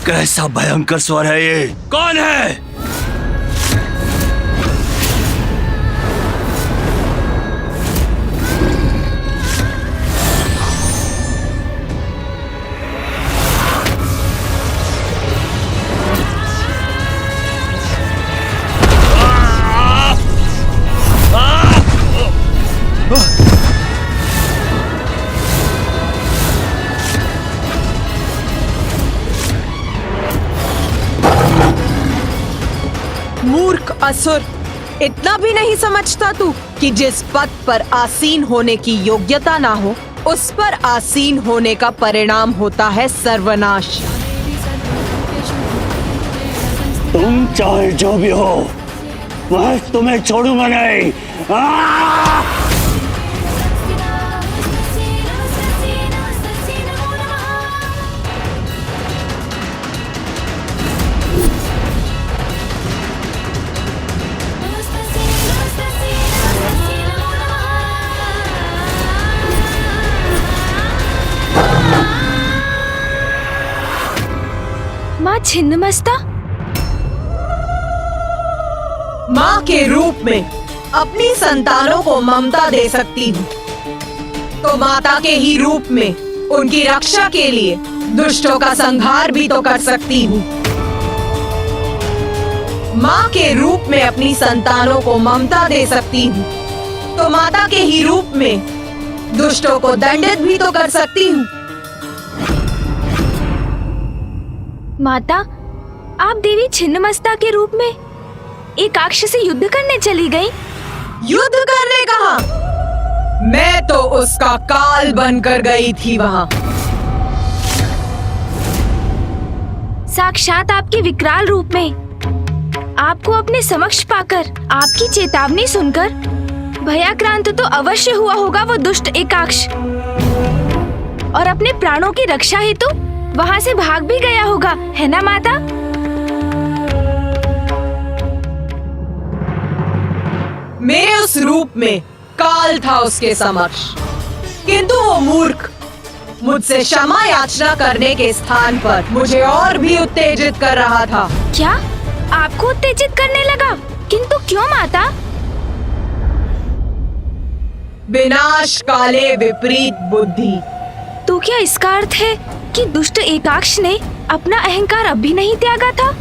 कैसा भयंकर स्वर है ये? कौन है? मूर्ख असुर, इतना भी नहीं समझता तू कि जिस पद पर आसीन होने की योग्यता ना हो, उस पर आसीन होने का परिणाम होता है सर्वनाश। तुम चाहे जो भी हो, वह तुम्हें छोड़ूंगा नहीं। माँ छिन्नमस्ता, माँ के रूप में अपनी संतानों को ममता दे सकती हूँ, तो माता के ही रूप में उनकी रक्षा के लिए दुष्टों का संहार भी तो कर सकती हूँ। माँ के रूप में अपनी संतानों को ममता दे सकती हूँ, तो माता के ही रूप में दुष्टों को दंडित भी तो कर सकती हूँ। माता, आप देवी छिन्नमस्ता के रूप में एकाक्ष से युद्ध करने चली गई। युद्ध करने कहा? मैं तो उसका काल बनकर गई थी वहाँ। साक्षात आपके विकराल रूप में आपको अपने समक्ष पाकर, आपकी चेतावनी सुनकर भयाक्रांत तो अवश्य हुआ होगा वो दुष्ट एकाक्ष, और अपने प्राणों की रक्षा हेतु वहाँ से भाग भी गया होगा, है ना माता? मेरे उस रूप में काल था उसके समक्ष, किंतु वो मूर्ख मुझसे क्षमा याचना करने के स्थान पर मुझे और भी उत्तेजित कर रहा था। क्या आपको उत्तेजित करने लगा? किंतु क्यों माता? विनाश काले विपरीत बुद्धि। तो क्या इसका अर्थ है कि दुष्ट एकाक्ष ने अपना अहंकार अब भी नहीं त्यागा था?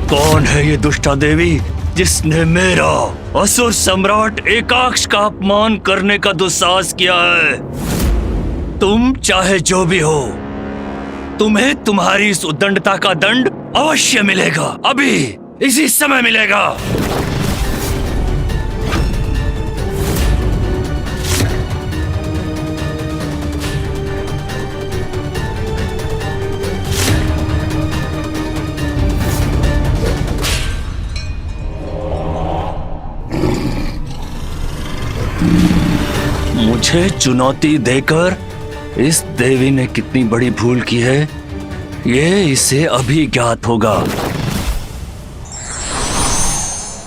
कौन है ये दुष्टा देवी जिसने मेरा असुर सम्राट एकाक्ष का अपमान करने का दुस्साहस किया है? तुम चाहे जो भी हो, तुम्हें तुम्हारी इस उद्दंडता का दंड अवश्य मिलेगा, अभी इसी समय मिलेगा। मुझे चुनौती देकर इस देवी ने कितनी बड़ी भूल की है, ये इसे अभी ज्ञात होगा।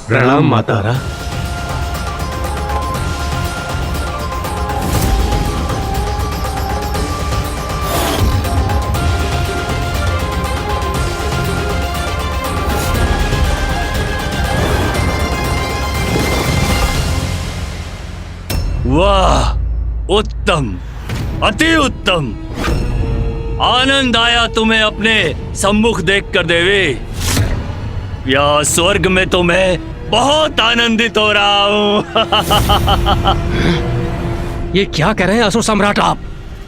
प्रणाम मातारा। वाह, उत्तम, अति उत्तम। आनंद आया तुम्हें अपने सम्मुख देखकर देवी। या स्वर्ग में तो मैं बहुत आनंदित हो रहा हूँ। ये क्या कह रहे हैं असुर सम्राट आप?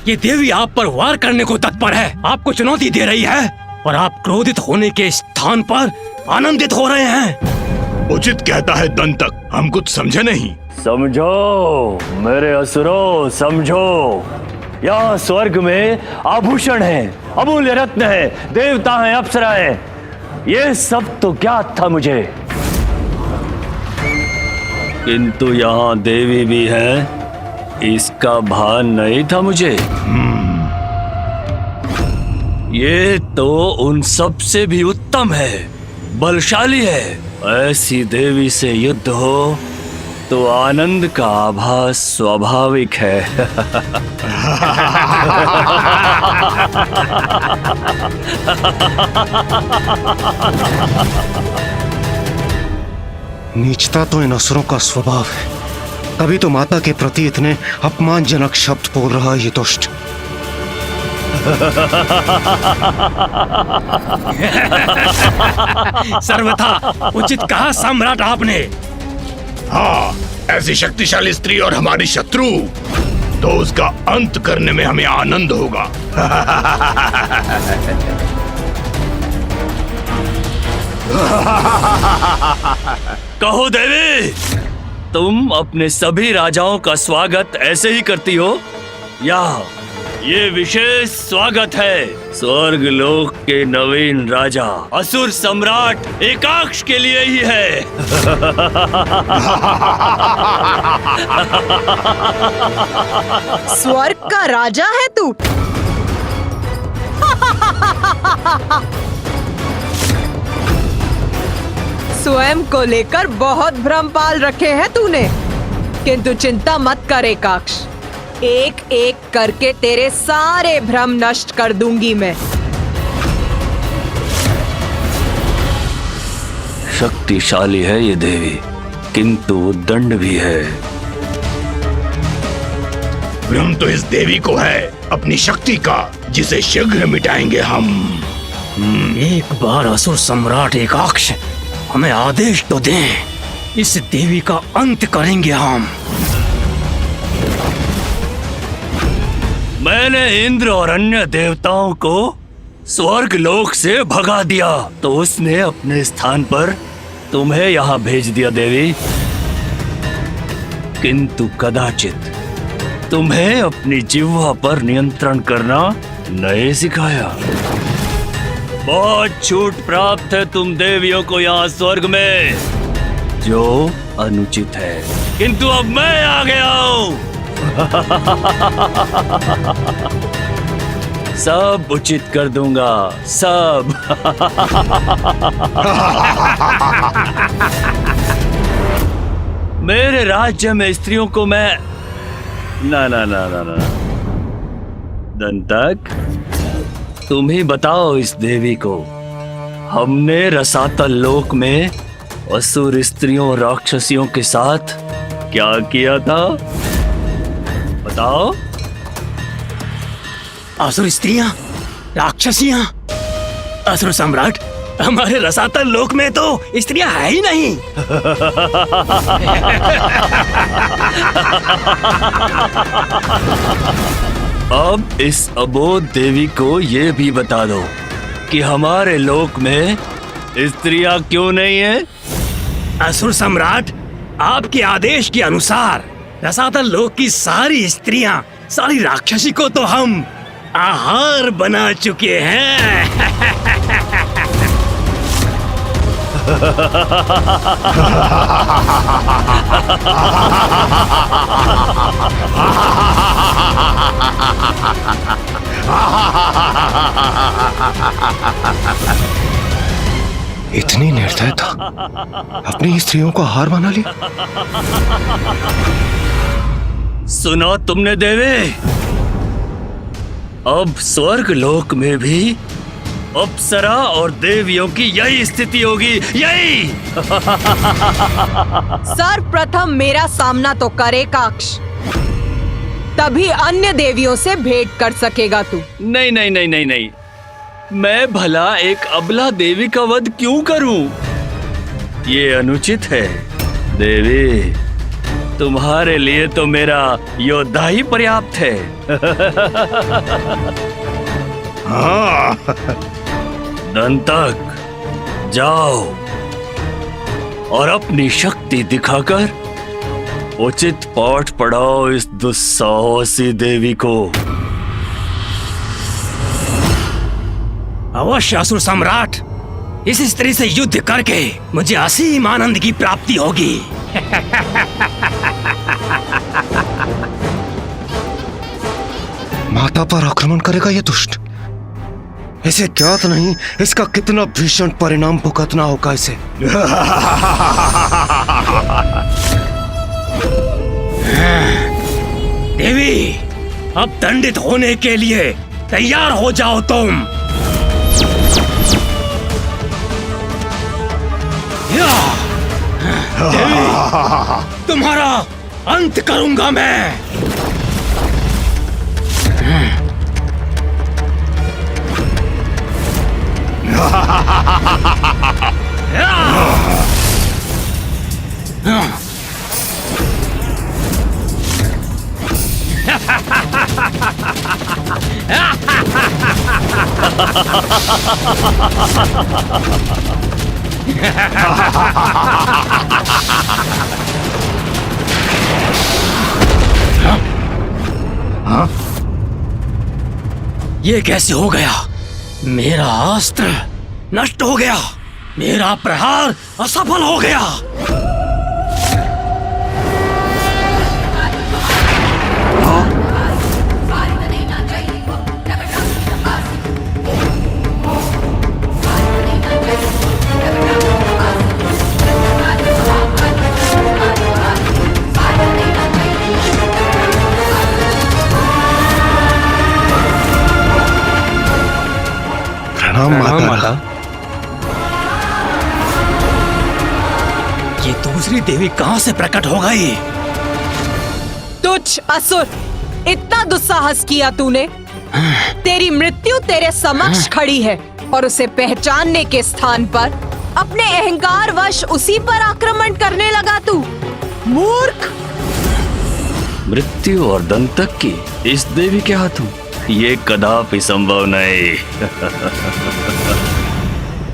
ये देवी आप पर वार करने को तत्पर है, आपको चुनौती दे रही है, और आप क्रोधित होने के स्थान पर आनंदित हो रहे हैं। उचित कहता है दंतक, हम कुछ समझे नहीं। समझो मेरे असुरों, समझो। यहाँ स्वर्ग में आभूषण है, अमूल्य रत्न है, देवता हैं, अप्सराएं, ये सब तो ज्ञात था मुझे। किंतु यहाँ देवी भी है, इसका भान नहीं था मुझे। ये तो उन सब से भी उत्तम है, बलशाली है। ऐसी देवी से युद्ध हो तो आनंद का आभास स्वाभाविक है। नीचता तो इन असुरों का स्वभाव है, तभी तो माता के प्रति इतने अपमानजनक शब्द बोल रहा है ये दुष्ट। सर्वथा उचित कहा सम्राट आपने। हाँ, ऐसी शक्तिशाली स्त्री और हमारी शत्रु, तो उसका अंत करने में हमें आनंद होगा। कहो देवी, तुम अपने सभी राजाओं का स्वागत ऐसे ही करती हो या ये विशेष स्वागत है स्वर्ग लोक के नवीन राजा असुर सम्राट एकाक्ष के लिए ही है? स्वर्ग का राजा है तू? स्वयं को लेकर बहुत भ्रम पाल रखे हैं तूने, किंतु चिंता मत कर एकाक्ष, एक एक करके तेरे सारे भ्रम नष्ट कर दूंगी मैं। शक्तिशाली है ये देवी, किंतु दंड भी है। भ्रम तो इस देवी को है अपनी शक्ति का, जिसे शीघ्र मिटाएंगे हम। एक बार असुर सम्राट एकाक्ष हमें आदेश तो दें, इस देवी का अंत करेंगे हम। मैंने इंद्र और अन्य देवताओं को स्वर्ग लोक से भगा दिया, तो उसने अपने स्थान पर तुम्हें यहाँ भेज दिया देवी। किंतु कदाचित तुम्हें अपनी जिह्वा पर नियंत्रण करना नहीं सिखाया। बहुत छूट प्राप्त है तुम देवियों को यहाँ स्वर्ग में, जो अनुचित है। किंतु अब मैं आ गया हूँ। सब उचित कर दूंगा, सब। मेरे राज्य में स्त्रियों को मैं ना ना ना ना ना दंतक, तुम ही बताओ इस देवी को, हमने रसातल लोक में असुर स्त्रियों और राक्षसियों के साथ क्या किया था? बताओ। असुर स्त्रियां, राक्षसियां, असुर सम्राट, हमारे रसातल लोक में तो स्त्रियां है ही नहीं। अब इस अबोध देवी को ये भी बता दो कि हमारे लोक में स्त्रियां क्यों नहीं है? असुर सम्राट, आपके आदेश के अनुसार रसातल लोक की सारी स्त्रियां, सारी राक्षसी को तो हम आहार बना चुके हैं। इतनी निर्दयता, अपनी स्त्रियों को आहार बना ली। सुनो तुमने देवी, अब स्वर्ग लोक में भी अप्सरा और देवियों की यही स्थिति होगी, यही। सर्वप्रथम मेरा सामना तो करे काक्ष, तभी अन्य देवियों से भेंट कर सकेगा तू। नहीं नहीं नहीं नहीं नहीं, मैं भला एक अबला देवी का वध क्यों करूं? ये अनुचित है देवी। तुम्हारे लिए तो मेरा योद्धा ही पर्याप्त है। हाँ। दंतक, जाओ और अपनी शक्ति दिखाकर उचित पाठ पढ़ाओ इस दुस्साहसी देवी को। अवश्य असुर सम्राट, इस स्त्री से युद्ध करके मुझे असीम आनंद की प्राप्ति होगी। माता पर आक्रमण करेगा ये दुष्ट। इसे ज्ञात नहीं इसका कितना भीषण परिणाम भुगतना होगा इसे। देवी, अब दंडित होने के लिए तैयार हो जाओ तुम। या! देवी, तुम्हारा अंत करूंगा मैं। ये कैसे हो गया? मेरा अस्त्र नष्ट हो गया, मेरा प्रहार असफल हो गया। प्रणाम माता। ये दूसरी देवी कहां से प्रकट हो गई? तुच्छ असुर, इतना दुस्साहस किया तूने। तेरी मृत्यु तेरे समक्ष खड़ी है और उसे पहचानने के स्थान पर अपने अहंकार वश उसी पर आक्रमण करने लगा तू। मूर्ख! मृत्यु और दंतक की इस देवी के हाथों ये कदापि संभव नहीं।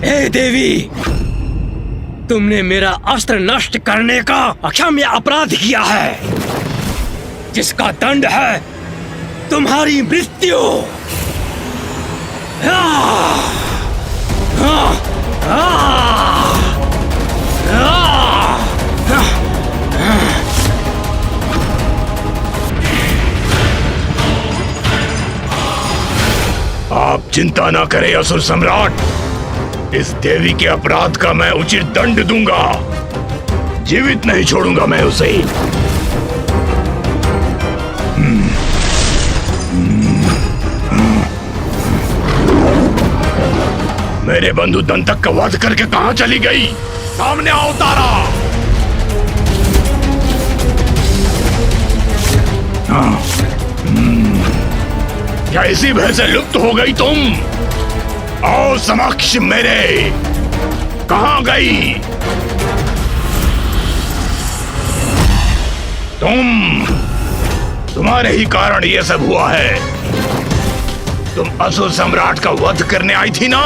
हे देवी, तुमने मेरा अस्त्र नष्ट करने का अक्षम्य अपराध किया है, जिसका दंड है तुम्हारी मृत्यु। आप चिंता ना करें असुर सम्राट, इस देवी के अपराध का मैं उचित दंड दूंगा। जीवित नहीं छोड़ूंगा मैं उसे। मेरे बंधु दंतक का वध करके कहां चली गई? सामने आओ तारा। क्या इसी भय से लुप्त हो गई तुम? आओ समक्ष मेरे। कहां गई तुम? तुम्हारे ही कारण ये सब हुआ है। तुम असुर सम्राट का वध करने आई थी ना,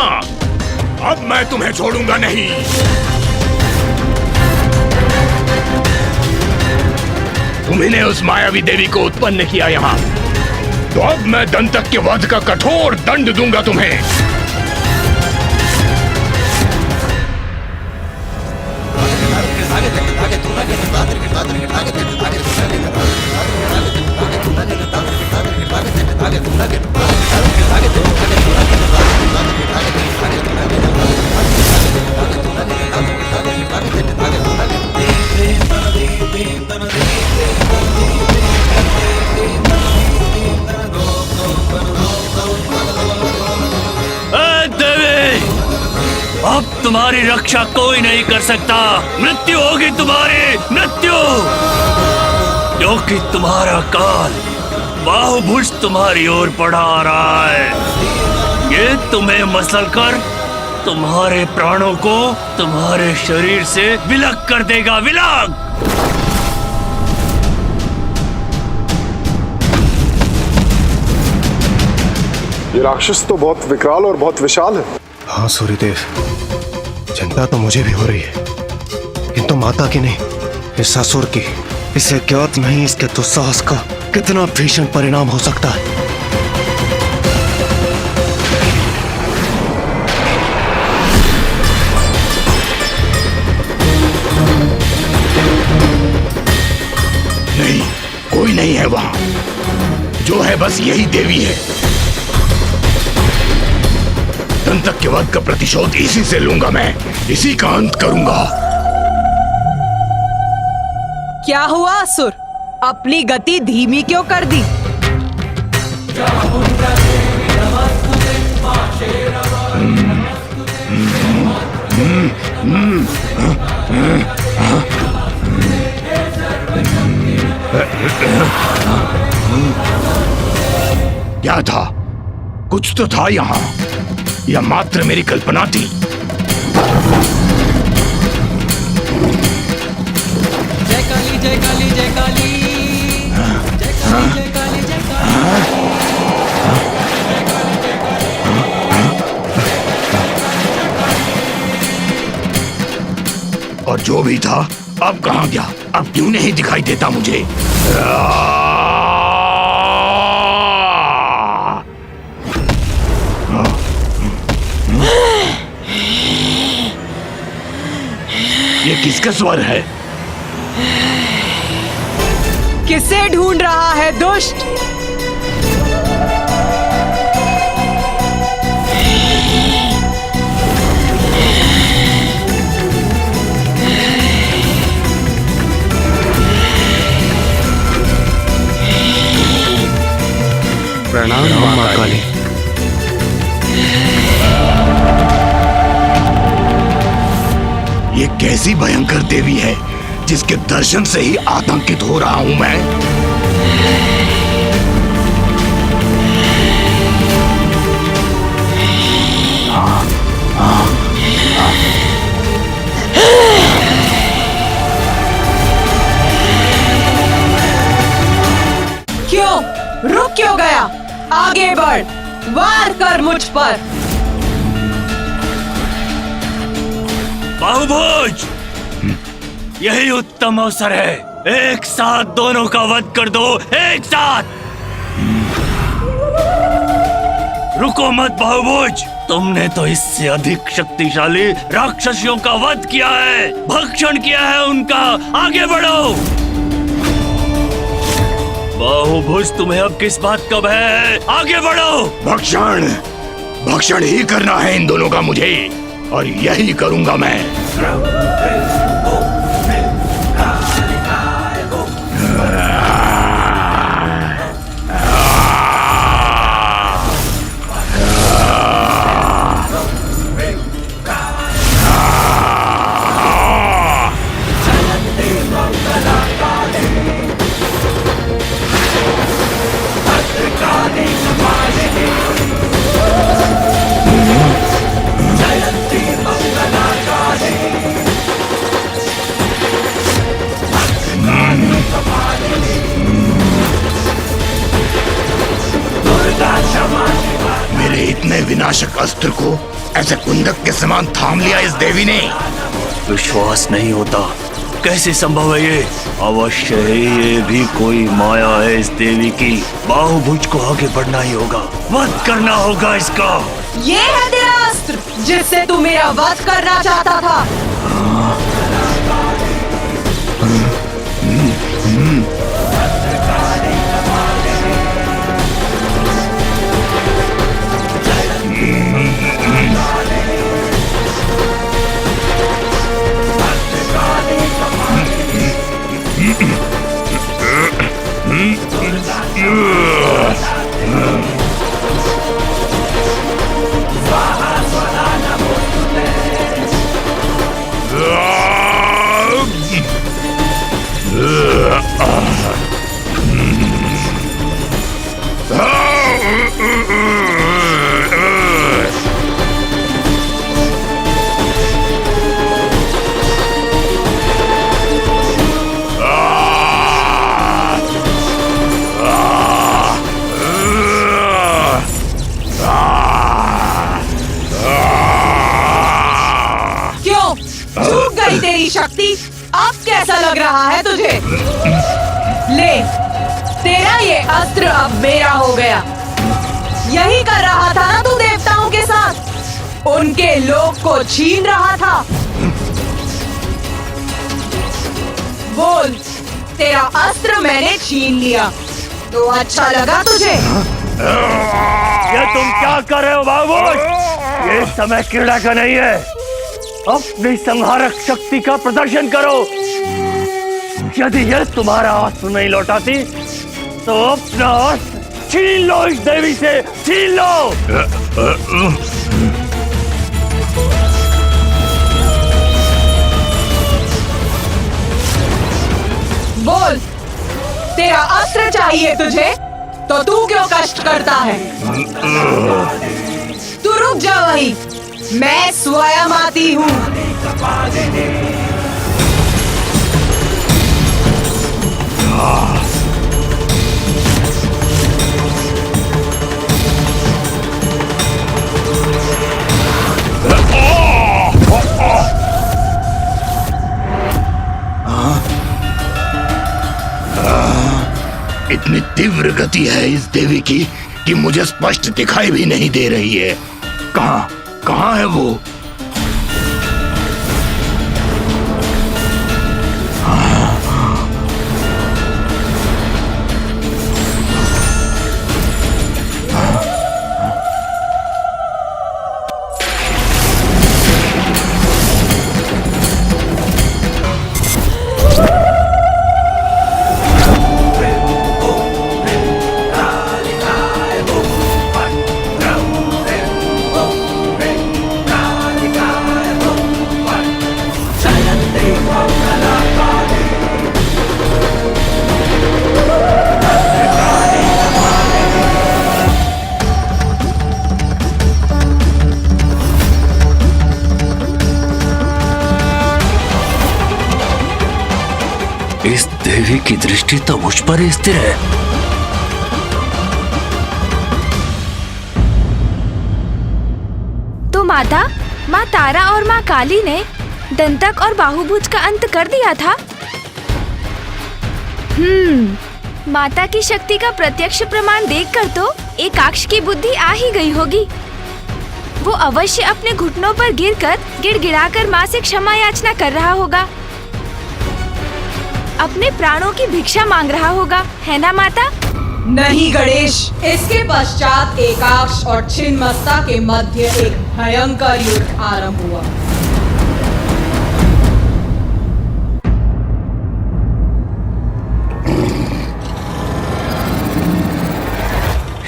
अब मैं तुम्हें छोड़ूंगा नहीं। तुम्ही ने उस मायावी देवी को उत्पन्न किया यहाँ, तो अब मैं दंतक के वध का कठोर दंड दूंगा तुम्हें। अब तुम्हारी रक्षा कोई नहीं कर सकता। मृत्यु होगी तुम्हारी, मृत्यु, क्योंकि तुम्हारा काल बाहुभुज तुम्हारी ओर बढ़ा आ रहा है। ये तुम्हें मसलकर तुम्हारे प्राणों को तुम्हारे शरीर से विलग कर देगा, विलग। ये राक्षस तो बहुत विकराल और बहुत विशाल है। हाँ सूर्यदेव, चिंता तो मुझे भी हो रही है, किंतु माता की नहीं, इस असुर की। इसे ज्ञात नहीं इसके दुस्साहस का कितना भीषण परिणाम हो सकता है। नहीं है वहां। जो है बस यही देवी है। दंतक के वध का प्रतिशोध इसी से लूंगा मैं, इसी का अंत करूंगा। क्या हुआ असुर? अपनी गति धीमी क्यों कर दी? क्या था? कुछ तो था यहाँ, या मात्र मेरी कल्पना थी? जय काली जय काली जय काली जय काली जय काली जय काली। और जो भी था अब कहाँ गया? अब क्यों नहीं दिखाई देता मुझे? ये किसका स्वर है? किसे ढूंढ रहा है दुष्ट? प्रणाम मां काली। ये कैसी भयंकर देवी है जिसके दर्शन से ही आतंकित हो रहा हूं मैं। क्यों रुक क्यों गया? आगे बढ़, वार कर मुझ पर। बाहुभुज, यही उत्तम अवसर है। एक साथ दोनों का वध कर दो, एक साथ। रुको मत बाहुभुज, तुमने तो इससे अधिक शक्तिशाली राक्षसियों का वध किया है, भक्षण किया है उनका। आगे बढ़ो। बाहुभुज, तुम्हें अब किस बात का भय है? आगे बढ़ो। भक्षण, भक्षण ही करना है इन दोनों का मुझे, और यही करूंगा मैं। मेरे इतने विनाशक अस्त्र को ऐसे कुंदक के समान थाम लिया इस देवी ने। विश्वास नहीं होता, कैसे संभव है ये? अवश्य ही ये भी कोई माया है इस देवी की। बाहुभुज को आगे बढ़ना ही होगा, वध करना होगा इसका। ये है तेरा अस्त्र जिससे तू मेरा वध करना चाहता था। तेरी शक्ति अब कैसा लग रहा है तुझे? ले, तेरा ये अस्त्र अब मेरा हो गया। यही कर रहा था ना तू देवताओं के साथ? उनके लोक को छीन रहा था। बोल, तेरा अस्त्र मैंने छीन लिया, तो अच्छा लगा तुझे? ये तुम क्या कर रहे हो बाबू? ये समय क्रीड़ा का नहीं है। अपनी संहारक शक्ति का प्रदर्शन करो। यदि यह तुम्हारा अस्त्र नहीं लौटाती तो अपना अस्त्र छीन लो, इस देवी से छीन लो। बोल, तेरा अस्त्र चाहिए तुझे? तो तू क्यों कष्ट करता है? तू रुक जा वहीं, मैं स्वयं आती हूँ। इतनी तीव्र गति है इस देवी की कि मुझे स्पष्ट दिखाई भी नहीं दे रही है। कहाँ है वो? इस देवी की दृष्टि तो मुझ पर ही स्थिर है। तो माँ तारा और माँ काली ने दंतक और बाहुभुज का अंत कर दिया था। माता की शक्ति का प्रत्यक्ष प्रमाण देखकर तो एकाक्ष की बुद्धि आ ही गई होगी। वो अवश्य अपने घुटनों पर गिरकर गिड़गिड़ाकर माँ से क्षमा याचना कर रहा होगा, अपने प्राणों की भिक्षा मांग रहा होगा, है ना माता? नहीं गणेश, इसके पश्चात एकाक्ष और छिन्नमस्ता के मध्य एक भयंकर युद्ध आरंभ हुआ।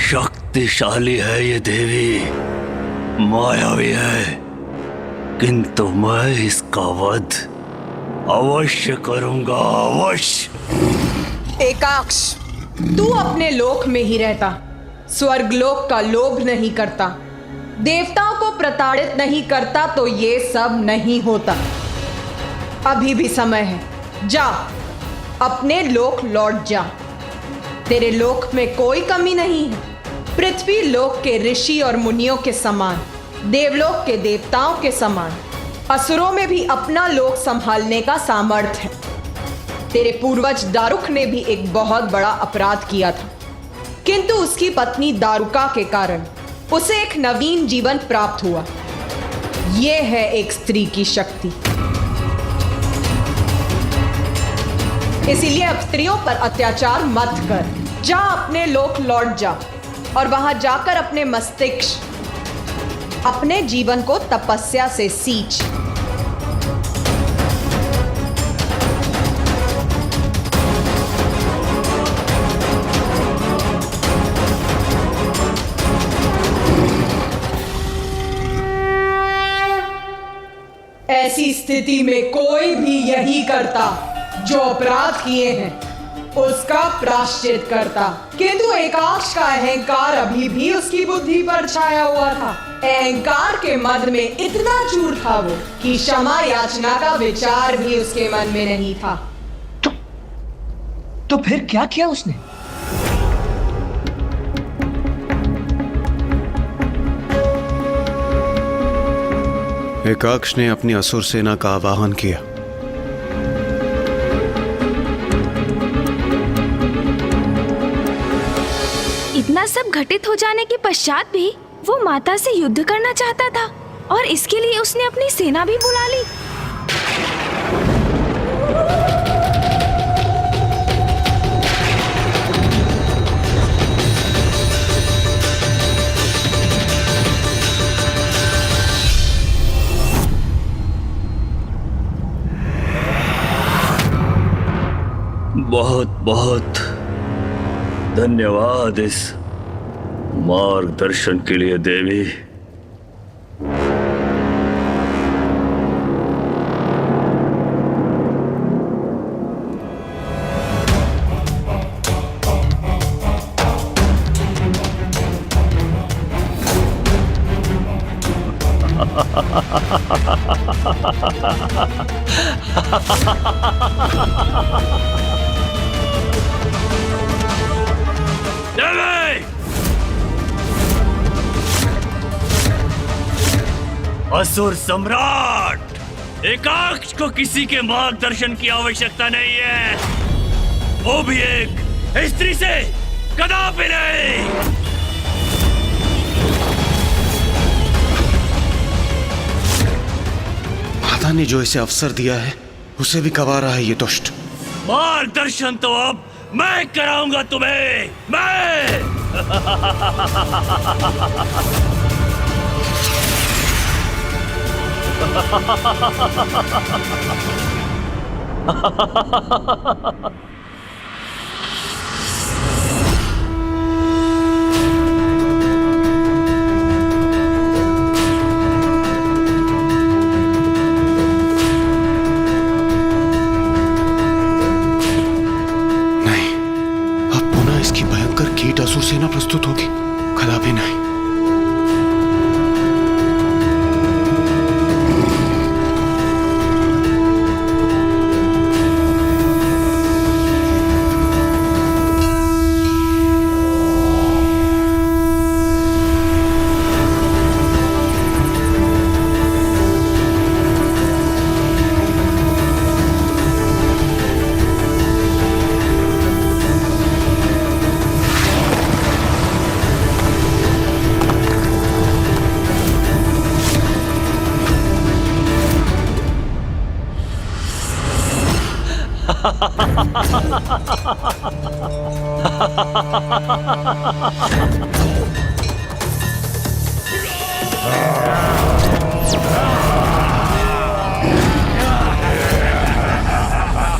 शक्तिशाली है ये देवी, मायावी है, किंतु मैं इसका वध अवश्य करूंगा, अवश्य। एकाक्ष, तू अपने लोक में ही रहता, स्वर्गलोक का लोभ नहीं करता, देवताओं को प्रताड़ित नहीं करता, तो ये सब नहीं होता। अभी भी समय है, जा अपने लोक लौट जा। तेरे लोक में कोई कमी नहीं है। पृथ्वी लोक के ऋषि और मुनियों के समान, देवलोक के देवताओं के समान असुरों में भी अपना लोक संभालने का सामर्थ्य है। तेरे पूर्वज दारुक ने भी एक बहुत बड़ा अपराध किया था, किंतु उसकी पत्नी दारुका के कारण उसे एक नवीन जीवन प्राप्त हुआ। यह है एक स्त्री की शक्ति। इसीलिए अब स्त्रियों पर अत्याचार मत कर। जा अपने लोक लौट जा और वहां जाकर अपने मस्तिष्क, अपने जीवन को तपस्या से सींच। ऐसी स्थिति में कोई भी यही करता, जो अपराध किए हैं उसका प्रायश्चित करता, किंतु एकाक्ष का अहंकार अभी भी उसकी बुद्धि पर छाया हुआ था। अहंकार के मद में इतना चूर था वो कि क्षमा याचना का विचार भी उसके मन में नहीं था। तो फिर क्या किया उसने? एकाक्ष ने अपनी असुर सेना का आवाहन किया। इतना सब घटित हो जाने के पश्चात भी वो माता से युद्ध करना चाहता था और इसके लिए उसने अपनी सेना भी बुला ली। बहुत बहुत धन्यवाद इस मार्गदर्शन के लिए देवी। देवी! असुर सम्राट एकाक्ष को किसी के मार्गदर्शन की आवश्यकता नहीं है, वो भी एक स्त्री से कदापि नहीं। माता ने जो इसे अवसर दिया है उसे भी गवा रहा है ये दुष्ट। मार्गदर्शन तो अब मैं कराऊंगा तुम्हें, मैं। कीट असुर सेना प्रस्तुत होगी, कदापि नहीं।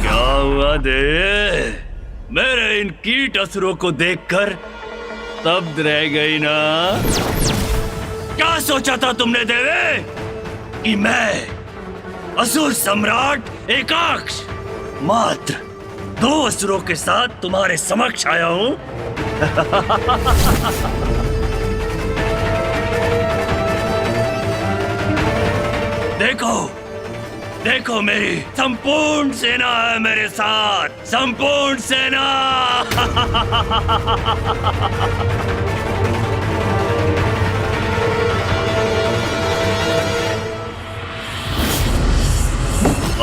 क्या हुआ देवी? मेरे इन कीट असुरों को देखकर स्तब्ध रह गई ना? क्या सोचा था तुमने देवी कि मैं असुर सम्राट एकाक्ष मात्र 2 असुरों के साथ तुम्हारे समक्ष आया हूं? देखो देखो, मेरी संपूर्ण सेना है मेरे साथ, संपूर्ण सेना।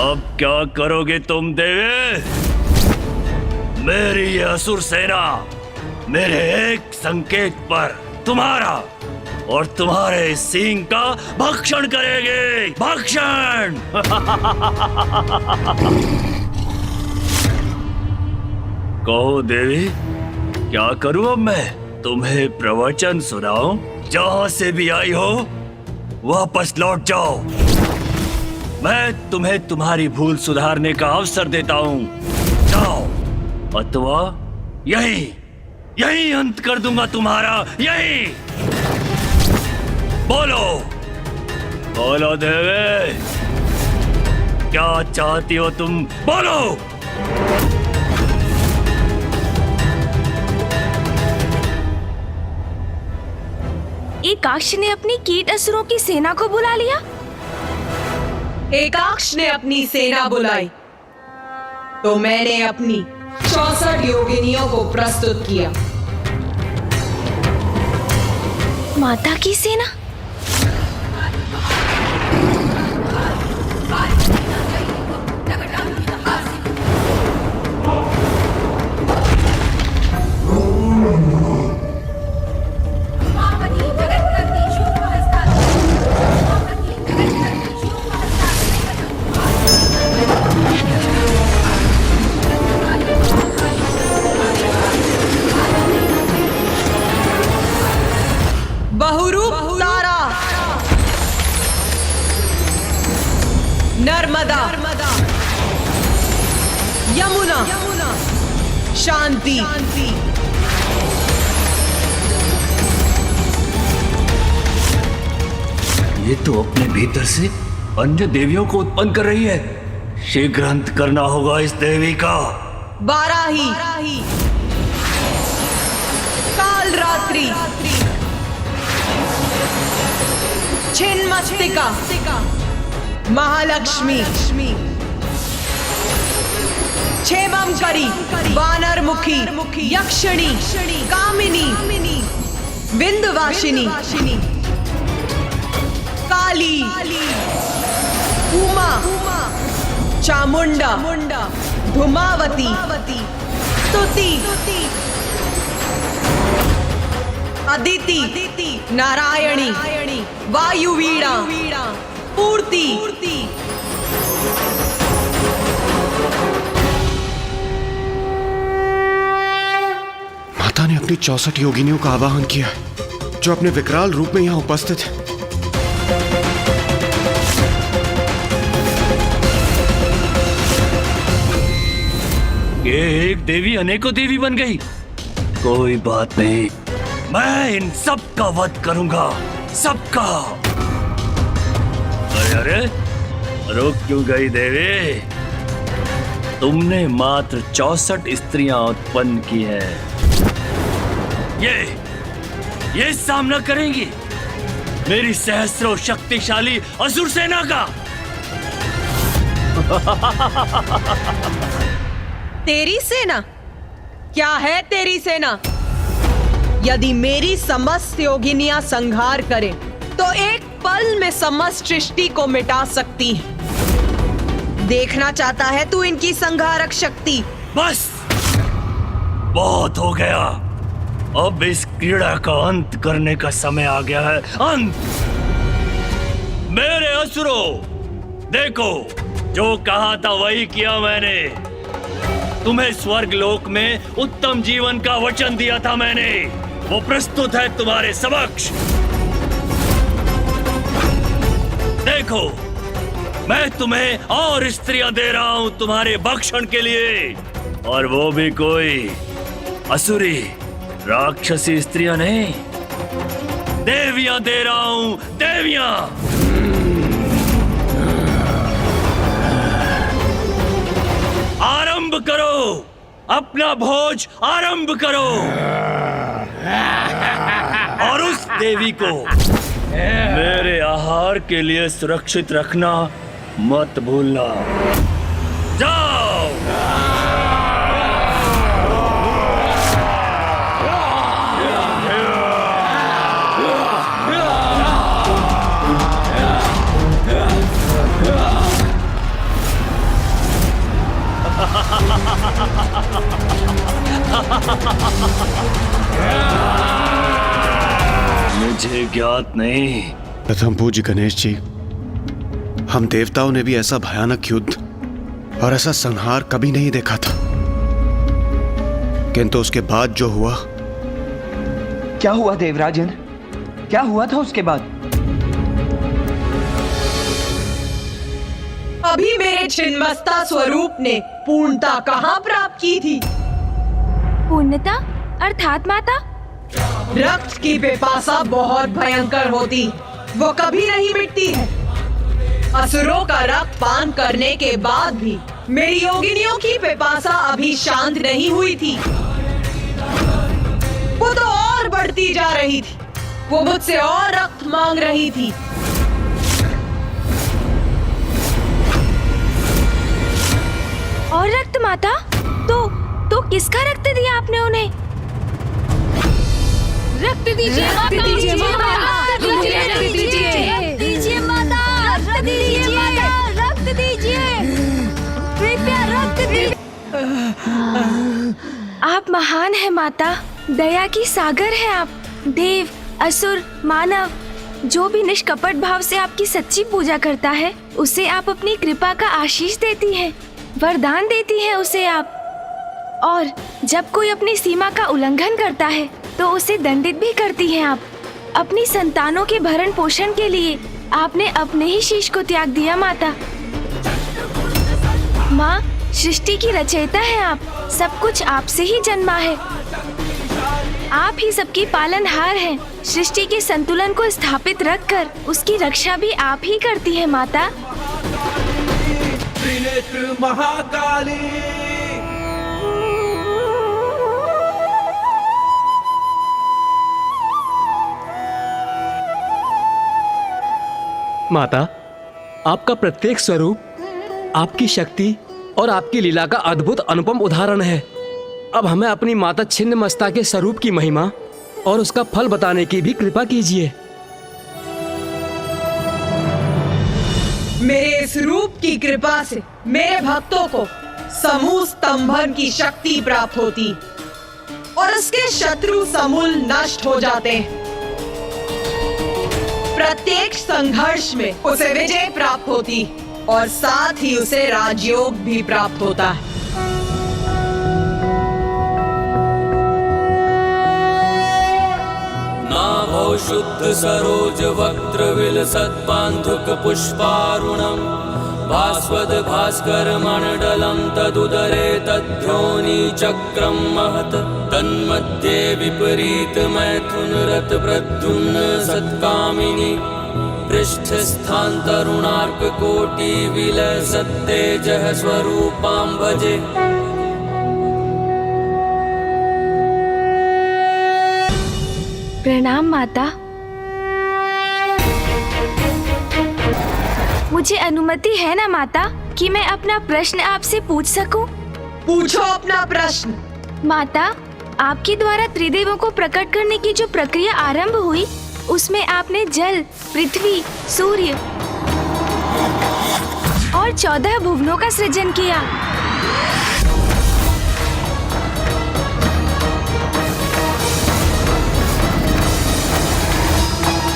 अब क्या करोगे तुम देवी? मेरी ये असुर सेना मेरे एक संकेत पर तुम्हारा और तुम्हारे सींग का भक्षण करेगी, भक्षण। कहो देवी, क्या करूं अब मैं? तुम्हें प्रवचन सुनाऊं? जहां से भी आई हो वापस लौट जाओ। मैं तुम्हें तुम्हारी भूल सुधारने का अवसर देता हूं। जाओ, अथवा यही अंत कर दूंगा तुम्हारा, यही। बोलो बोलो देवी, क्या चाहती हो तुम? बोलो। एकाक्ष ने अपनी कीट असुरों की सेना को बुला लिया। एकाक्ष ने अपनी सेना बुलाई तो मैंने अपनी 64 योगिनियों को प्रस्तुत किया। माता की सेना? बहुरूप तारा, नर्मदा, यमुना, शांति। ये तो अपने भीतर से अन्य देवियों को उत्पन्न कर रही है। शीघ्र अंत करना होगा इस देवी का। वाराही, काल रात्रि, छिन्नमस्तिका, महालक्ष्मी, क्षेमंकरी, वानरमुखी, यक्षिणी, कामिनी, विंध्यवासिनी, काली, उमा, चामुंडा, धूमावती, स्तुति, अदिति, नारायणी, वायुवीणा, पूर्ति। माता ने अपनी 64 योगिनियों का आवाहन किया जो अपने विकराल रूप में यहाँ उपस्थित है। ये एक देवी अनेकों देवी बन गई। कोई बात नहीं, मैं इन सब का वध करूंगा, सबका। अरे रुक क्यों गई देवी? तुमने मात्र 64 स्त्रियां उत्पन्न की है। ये सामना करेंगी मेरी सहस्रों शक्तिशाली असुर सेना का। तेरी सेना? क्या है तेरी सेना? यदि मेरी समस्त योगिनियां संहार करें तो एक पल में समस्त सृष्टि को मिटा सकती है। देखना चाहता है तू इनकी संहारक शक्ति? बस बहुत हो गया। अब इस क्रीड़ा का अंत करने का समय आ गया है। अंत। मेरे असुरों, देखो जो कहा था वही किया मैंने। तुम्हें स्वर्ग लोक में उत्तम जीवन का वचन दिया था मैंने, वो प्रस्तुत है तुम्हारे समक्ष। देखो मैं तुम्हें और स्त्रियां दे रहा हूं तुम्हारे भक्षण के लिए, और वो भी कोई असुरी राक्षसी स्त्रियां नहीं, देवियां दे रहा हूं, देवियां। आरंभ करो, अपना भोज आरंभ करो, और उस देवी को मेरे आहार के लिए सुरक्षित रखना मत भूलना। जाओ। मुझे ज्ञात नहीं। प्रथम पूज्य गणेश जी, हम देवताओं ने भी ऐसा भयानक युद्ध और ऐसा संहार कभी नहीं देखा था, किंतु उसके बाद जो हुआ। क्या हुआ देवराजन? क्या हुआ था उसके बाद? अभी मेरे छिन्नमस्ता स्वरूप ने पूर्णता कहाँ प्राप्त की थी? पूर्णता अर्थात माता? रक्त की पिपासा बहुत भयंकर होती, वो कभी नहीं मिटती है। असुरों का रक्त पान करने के बाद भी मेरी योगिनियों की पिपासा अभी शांत नहीं हुई थी। वो तो और बढ़ती जा रही थी। वो मुझसे और रक्त मांग रही थी। और रक्त माता? तो किसका रक्त दिया आपने उन्हें? रक्त दीजिए माता, रक्त दीजिए माता, रक्त दीजिए माता, रक्त दीजिए माता, रक्त दीजिए, कृपया रक्त दीजिए। आप महान हैं माता, दया की सागर हैं आप। देव, असुर, मानव, जो भी निष्कपट भाव से आपकी सच्ची पूजा करता है उसे आप अपनी कृपा का आशीष देती हैं, वरदान देती हैं उसे आप। और जब कोई अपनी सीमा का उल्लंघन करता है तो उसे दंडित भी करती हैं आप। अपनी संतानों के भरण पोषण के लिए आपने अपने ही शीश को त्याग दिया माता। माँ, सृष्टि की रचयिता हैं आप। सब कुछ आपसे ही जन्मा है। आप ही सबकी पालनहार हैं। सृष्टि के संतुलन को स्थापित रखकर उसकी रक्षा भी आप ही करती हैं माता। त्रिनेत्र महाकाली। माता, आपका प्रत्येक स्वरूप आपकी शक्ति और आपकी लीला का अद्भुत अनुपम उदाहरण है। अब हमें अपनी माता छिन्नमस्ता के स्वरूप की महिमा और उसका फल बताने की भी कृपा कीजिए। मेरे इस रूप की कृपा से मेरे भक्तों को समूह स्तंभन की शक्ति प्राप्त होती और उसके शत्रु समूल नष्ट हो जाते हैं। प्रत्येक संघर्ष में उसे विजय प्राप्त होती और साथ ही उसे राजयोग भी प्राप्त होता है। नाभौ शुद्ध सरोज वक्त्र विलसत् पान्धुक पुष्पारुणम् भास्वद भास्कर मंडलम् तदुदरे तद्योनि चक्रम् महत् तन्मध्ये विपरीत मैथुन रत प्रद्युम्न सत्कामिनी पृष्ठस्थान तरुणार्क कोटि विलय सत्तेजः स्वरूपां भजे। प्रणाम माता। मुझे अनुमति है ना माता कि मैं अपना प्रश्न आपसे पूछ सकूं? पूछो अपना प्रश्न। माता, आपके द्वारा त्रिदेवों को प्रकट करने की जो प्रक्रिया आरंभ हुई, उसमें आपने जल, पृथ्वी, सूर्य और 14 भुवनों का सृजन किया।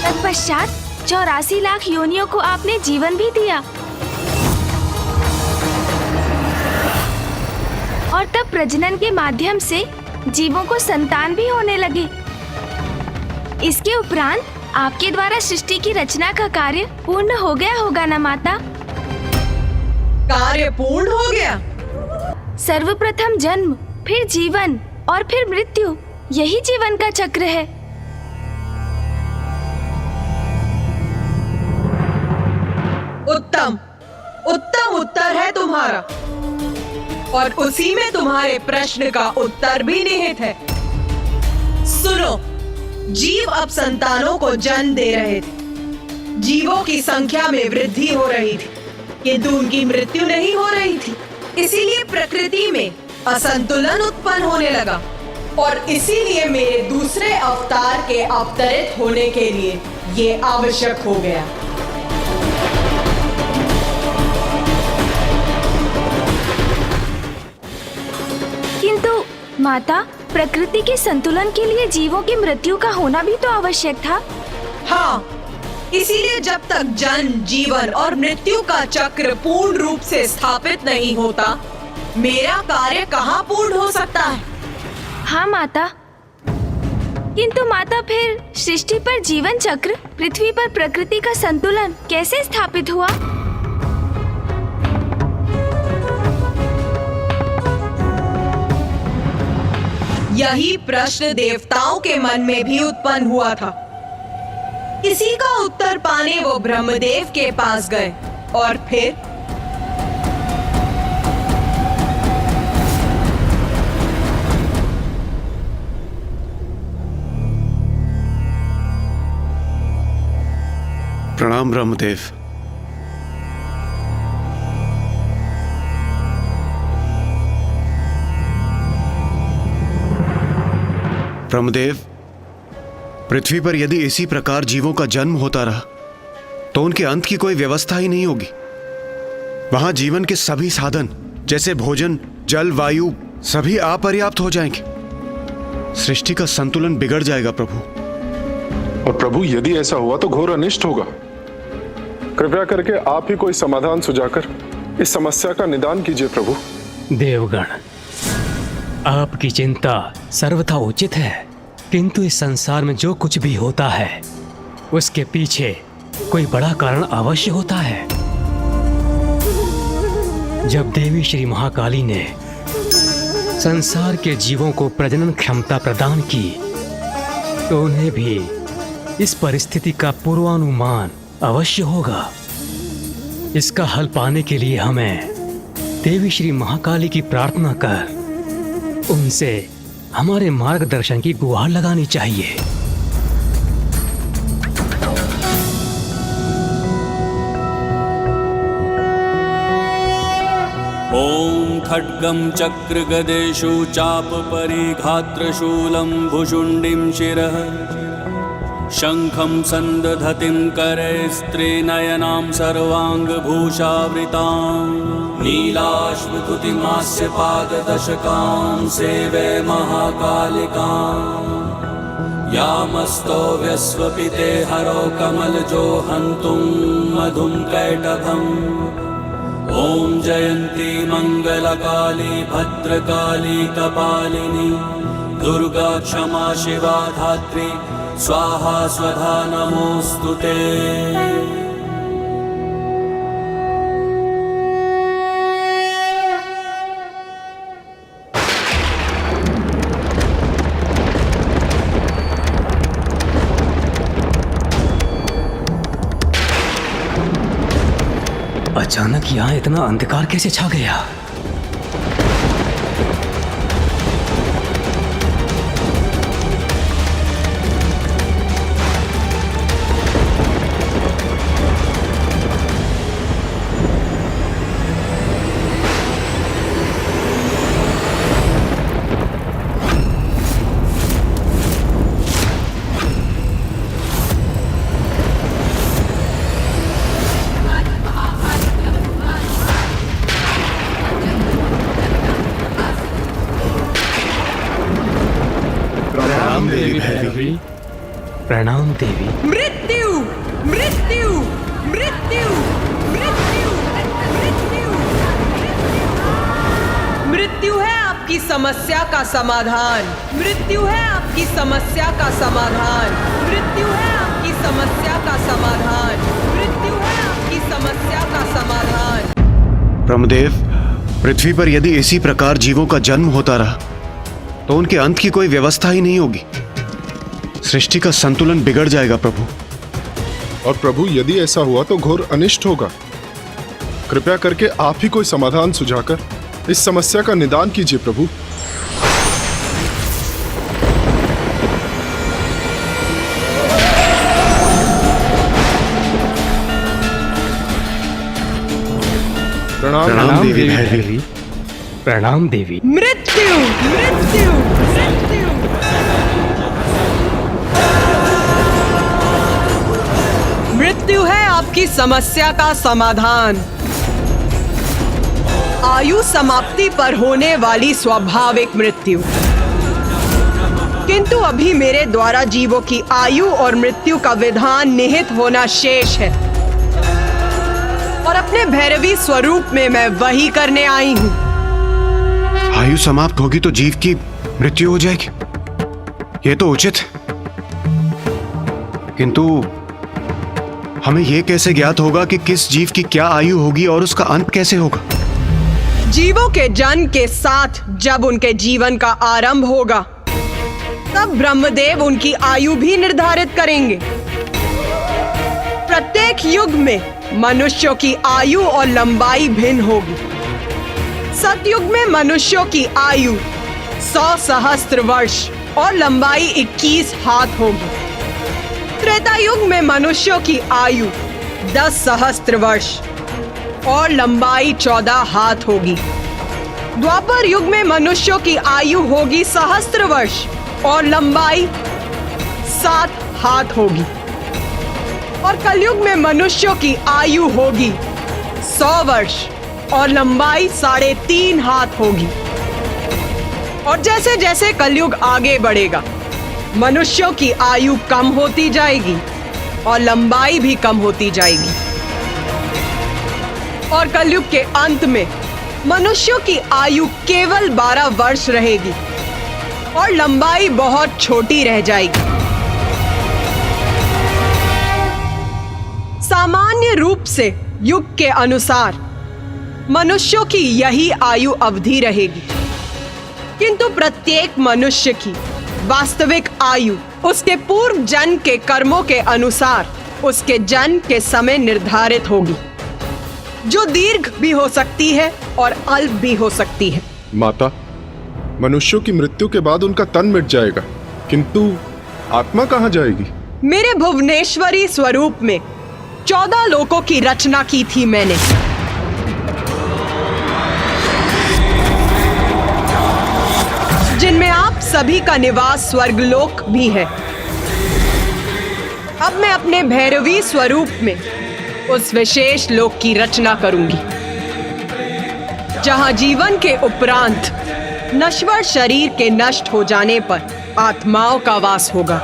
तत्पश्चात 84 लाख योनियों को आपने जीवन भी दिया और तब प्रजनन के माध्यम से जीवों को संतान भी होने लगे। इसके उपरांत आपके द्वारा सृष्टि की रचना का कार्य पूर्ण हो गया होगा ना माता? कार्य पूर्ण हो गया? सर्वप्रथम जन्म, फिर जीवन और फिर मृत्यु, यही जीवन का चक्र है। उत्तम, उत्तम उत्तर है तुम्हारा और उसी में तुम्हारे प्रश्न का उत्तर भी निहित है। सुनो, जीव अब संतानों को जन्म दे रहे थे। जीवों की संख्या में वृद्धि हो रही थी, किंतु उनकी मृत्यु नहीं हो रही थी। इसीलिए प्रकृति में असंतुलन उत्पन्न होने लगा और इसीलिए मेरे दूसरे अवतार के अवतरित होने के लिए ये आवश्यक हो गया। किंतु माता, प्रकृति के संतुलन के लिए जीवों की मृत्यु का होना भी तो आवश्यक था। हाँ, इसीलिए जब तक जन्म, जीवन और मृत्यु का चक्र पूर्ण रूप से स्थापित नहीं होता, मेरा कार्य कहाँ पूर्ण हो सकता है? हाँ माता, किंतु माता फिर सृष्टि पर जीवन चक्र, पृथ्वी पर प्रकृति का संतुलन कैसे स्थापित हुआ? यही प्रश्न देवताओं के मन में भी उत्पन्न हुआ था। इसी का उत्तर पाने वो ब्रह्मदेव के पास गए और फिर प्रणाम ब्रह्मदेव। ब्रह्मदेव, पृथ्वी पर यदि इसी प्रकार जीवों का जन्म होता रहा तो उनके अंत की कोई व्यवस्था ही नहीं होगी। वहां जीवन के सभी साधन जैसे भोजन, जल, वायु सभी अपर्याप्त हो जाएंगे। सृष्टि का संतुलन बिगड़ जाएगा प्रभु। और प्रभु, यदि ऐसा हुआ तो घोर अनिष्ट होगा। कृपया करके आप ही कोई समाधान सुझाकर इस समस्या का निदान कीजिए प्रभु। देवगण, आपकी चिंता सर्वथा उचित है, किंतु इस संसार में जो कुछ भी होता है उसके पीछे कोई बड़ा कारण अवश्य होता है। जब देवी श्री महाकाली ने संसार के जीवों को प्रजनन क्षमता प्रदान की तो उन्हें भी इस परिस्थिति का पूर्वानुमान अवश्य होगा। इसका हल पाने के लिए हमें देवी श्री महाकाली की प्रार्थना कर उनसे हमारे मार्गदर्शन की गुहार लगानी चाहिए। ॐ खड्गं चक्रगदेषु चापपरिघात्रशूलं भुशुण्डिं शिरः शङ्खं सन्दधतिं करे स्त्रीनयनां सर्वाङ्गभूषावृतां नीलाश्वतुतिमास्य पाददशकां सेवे महाकालिकां यामस्तव्यस्वपिते हरो कमलजो हन्तुं मधुं कैटभम्। ॐ जयन्ती मङ्गलकाली भद्रकाली कपालिनी दुर्गा क्षमा शिवा धात्री स्वाहा स्वधा नमोस्तुते। अचानक यहाँ इतना अंधकार कैसे छा गया? प्रणाम देवी। मृत्यु मृत्यु मृत्यु मृत्यु मृत्यु मृत्यु है आपकी समस्या का समाधान। मृत्यु है आपकी समस्या का समाधान। मृत्यु है आपकी समस्या का समाधान। मृत्यु है आपकी समस्या का समाधान। ब्रह्मदेव, पृथ्वी पर यदि इसी प्रकार जीवों का जन्म होता रहा तो उनके अंत की कोई व्यवस्था ही नहीं होगी। सृष्टि का संतुलन बिगड़ जाएगा प्रभु। और प्रभु, यदि ऐसा हुआ तो घोर अनिष्ट होगा। कृपया करके आप ही कोई समाधान सुझाकर इस समस्या का निदान कीजिए प्रभु। प्रणाम देवी भैरवी। प्रणाम देवी। मृत्यु मृत्यु मृत्यु मृत्यु है आपकी समस्या का समाधान। आयु समाप्ति पर होने वाली स्वाभाविक मृत्यु। किंतु अभी मेरे द्वारा जीवों की आयु और मृत्यु का विधान निहित होना शेष है और अपने भैरवी स्वरूप में मैं वही करने आई हूँ। आयु समाप्त होगी तो जीव की मृत्यु हो जाएगी, ये तो उचित है। किंतु हमें यह कैसे ज्ञात होगा कि किस जीव की क्या आयु होगी और उसका अंत कैसे होगा? जीवों के जन्म के साथ जब उनके जीवन का आरंभ होगा तब ब्रह्मदेव उनकी आयु भी निर्धारित करेंगे। प्रत्येक युग में मनुष्यों की आयु और लंबाई भिन्न होगी। सतयुग में मनुष्यों की आयु 100 सहस्त्र वर्ष और लंबाई 21 हाथ होगी। त्रेता युग में मनुष्यों की आयु 10 सहस्त्र वर्ष और लंबाई 14 हाथ होगी। द्वापर युग में मनुष्यों की आयु होगी सहस्त्र वर्ष और लंबाई 7 हाथ होगी। और कलयुग में मनुष्यों की आयु होगी 100 वर्ष और लंबाई 3.5 हाथ होगी। और जैसे जैसे कलयुग आगे बढ़ेगा मनुष्यों की आयु कम होती जाएगी और लंबाई भी कम होती जाएगी। और कलयुग के अंत में मनुष्यों की आयु केवल 12 वर्ष रहेगी और लंबाई बहुत छोटी रह जाएगी। सामान्य रूप से युग के अनुसार मनुष्यों की यही आयु अवधि रहेगी, किंतु प्रत्येक मनुष्य की वास्तविक आयु उसके पूर्व जन्म के कर्मों के अनुसार उसके जन्म के समय निर्धारित होगी, जो दीर्घ भी हो सकती है और अल्प भी हो सकती है। माता, मनुष्यों की मृत्यु के बाद उनका तन मिट जाएगा, किंतु आत्मा कहाँ जाएगी? मेरे भुवनेश्वरी स्वरूप में 14 लोकों की रचना की थी मैंने। जिनमें आप सभी का निवास स्वर्गलोक भी है। अब मैं अपने भैरवी स्वरूप में उस विशेष लोक की रचना करूंगी, जहां जीवन के उपरांत नश्वर शरीर के नष्ट हो जाने पर आत्माओं का वास होगा।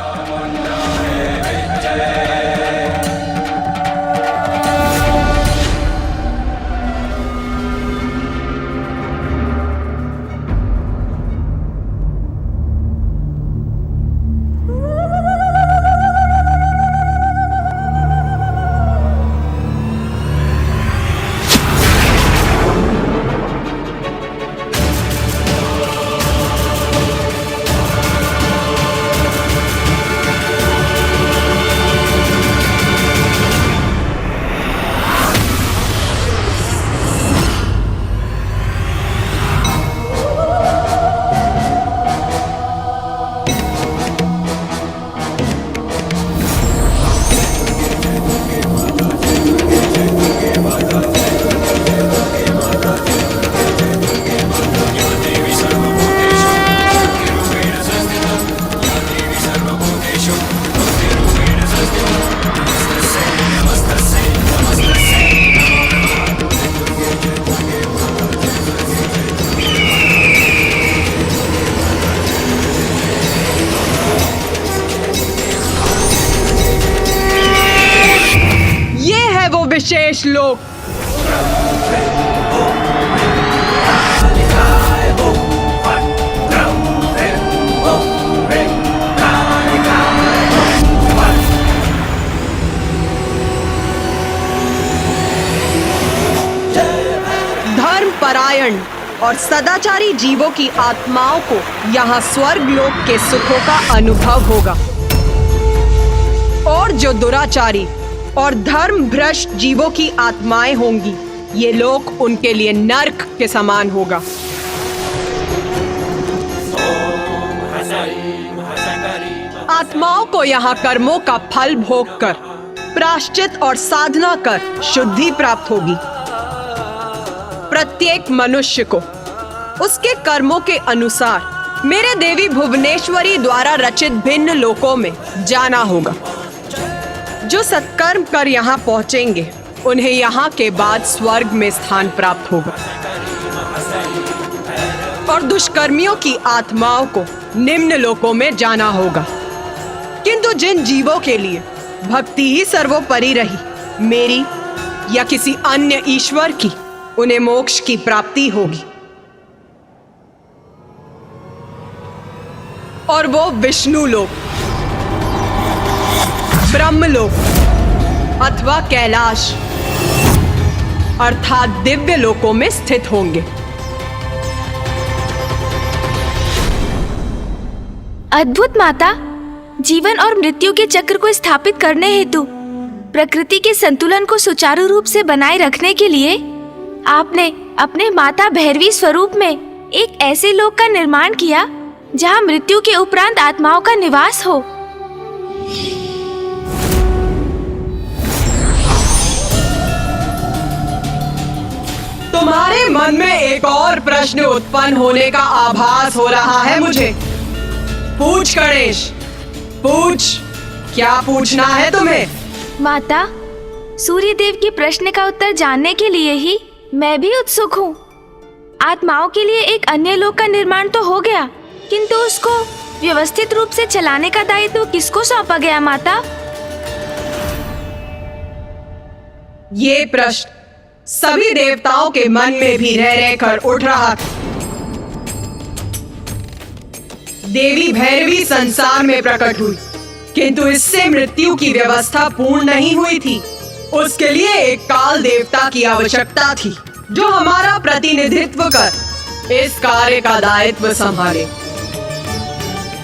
विशेष लोक। धर्म परायण और सदाचारी जीवों की आत्माओं को यहाँ स्वर्ग लोक के सुखों का अनुभव होगा, और जो दुराचारी और धर्म भ्रष्ट जीवों की आत्माएं होंगी, ये लोक उनके लिए नर्क के समान होगा। आत्माओं को यहाँ कर्मों का फल भोग कर, प्रायश्चित और साधना कर शुद्धि प्राप्त होगी। प्रत्येक मनुष्य को उसके कर्मों के अनुसार मेरे देवी भुवनेश्वरी द्वारा रचित भिन्न लोकों में जाना होगा। जो सत्कर्म कर यहाँ पहुँचेंगे, उन्हें यहाँ के बाद स्वर्ग में स्थान प्राप्त होगा, और दुष्कर्मियों की आत्माओं को निम्न लोकों में जाना होगा। किंतु जिन जीवों के लिए भक्ति ही सर्वोपरि रही, मेरी या किसी अन्य ईश्वर की, उन्हें मोक्ष की प्राप्ति होगी, और वो विष्णु लोक, ब्रह्मलोक अथवा कैलाश अर्थात दिव्य लोकों में स्थित होंगे। अद्भुत माता, जीवन और मृत्यु के चक्र को स्थापित करने हेतु प्रकृति के संतुलन को सुचारू रूप से बनाए रखने के लिए आपने अपने माता भैरवी स्वरूप में एक ऐसे लोक का निर्माण किया जहां मृत्यु के उपरांत आत्माओं का निवास हो। तुम्हारे मन में एक और प्रश्न उत्पन्न होने का आभास हो रहा है मुझे। पूछ गणेश, पूछ, क्या पूछना है तुम्हें? माता, सूर्य देव के प्रश्न का उत्तर जानने के लिए ही मैं भी उत्सुक हूँ। आत्माओं के लिए एक अन्य लोक का निर्माण तो हो गया, किंतु उसको व्यवस्थित रूप से चलाने का दायित्व किसको सौंपा गया माता? ये प्रश्न सभी देवताओं के मन में भी रह रहकर उठ रहा था। देवी भैरवी संसार में प्रकट हुई, किंतु इससे मृत्यु की व्यवस्था पूर्ण नहीं हुई थी। उसके लिए एक काल देवता की आवश्यकता थी, जो हमारा प्रतिनिधित्व कर इस कार्य का दायित्व संभाले।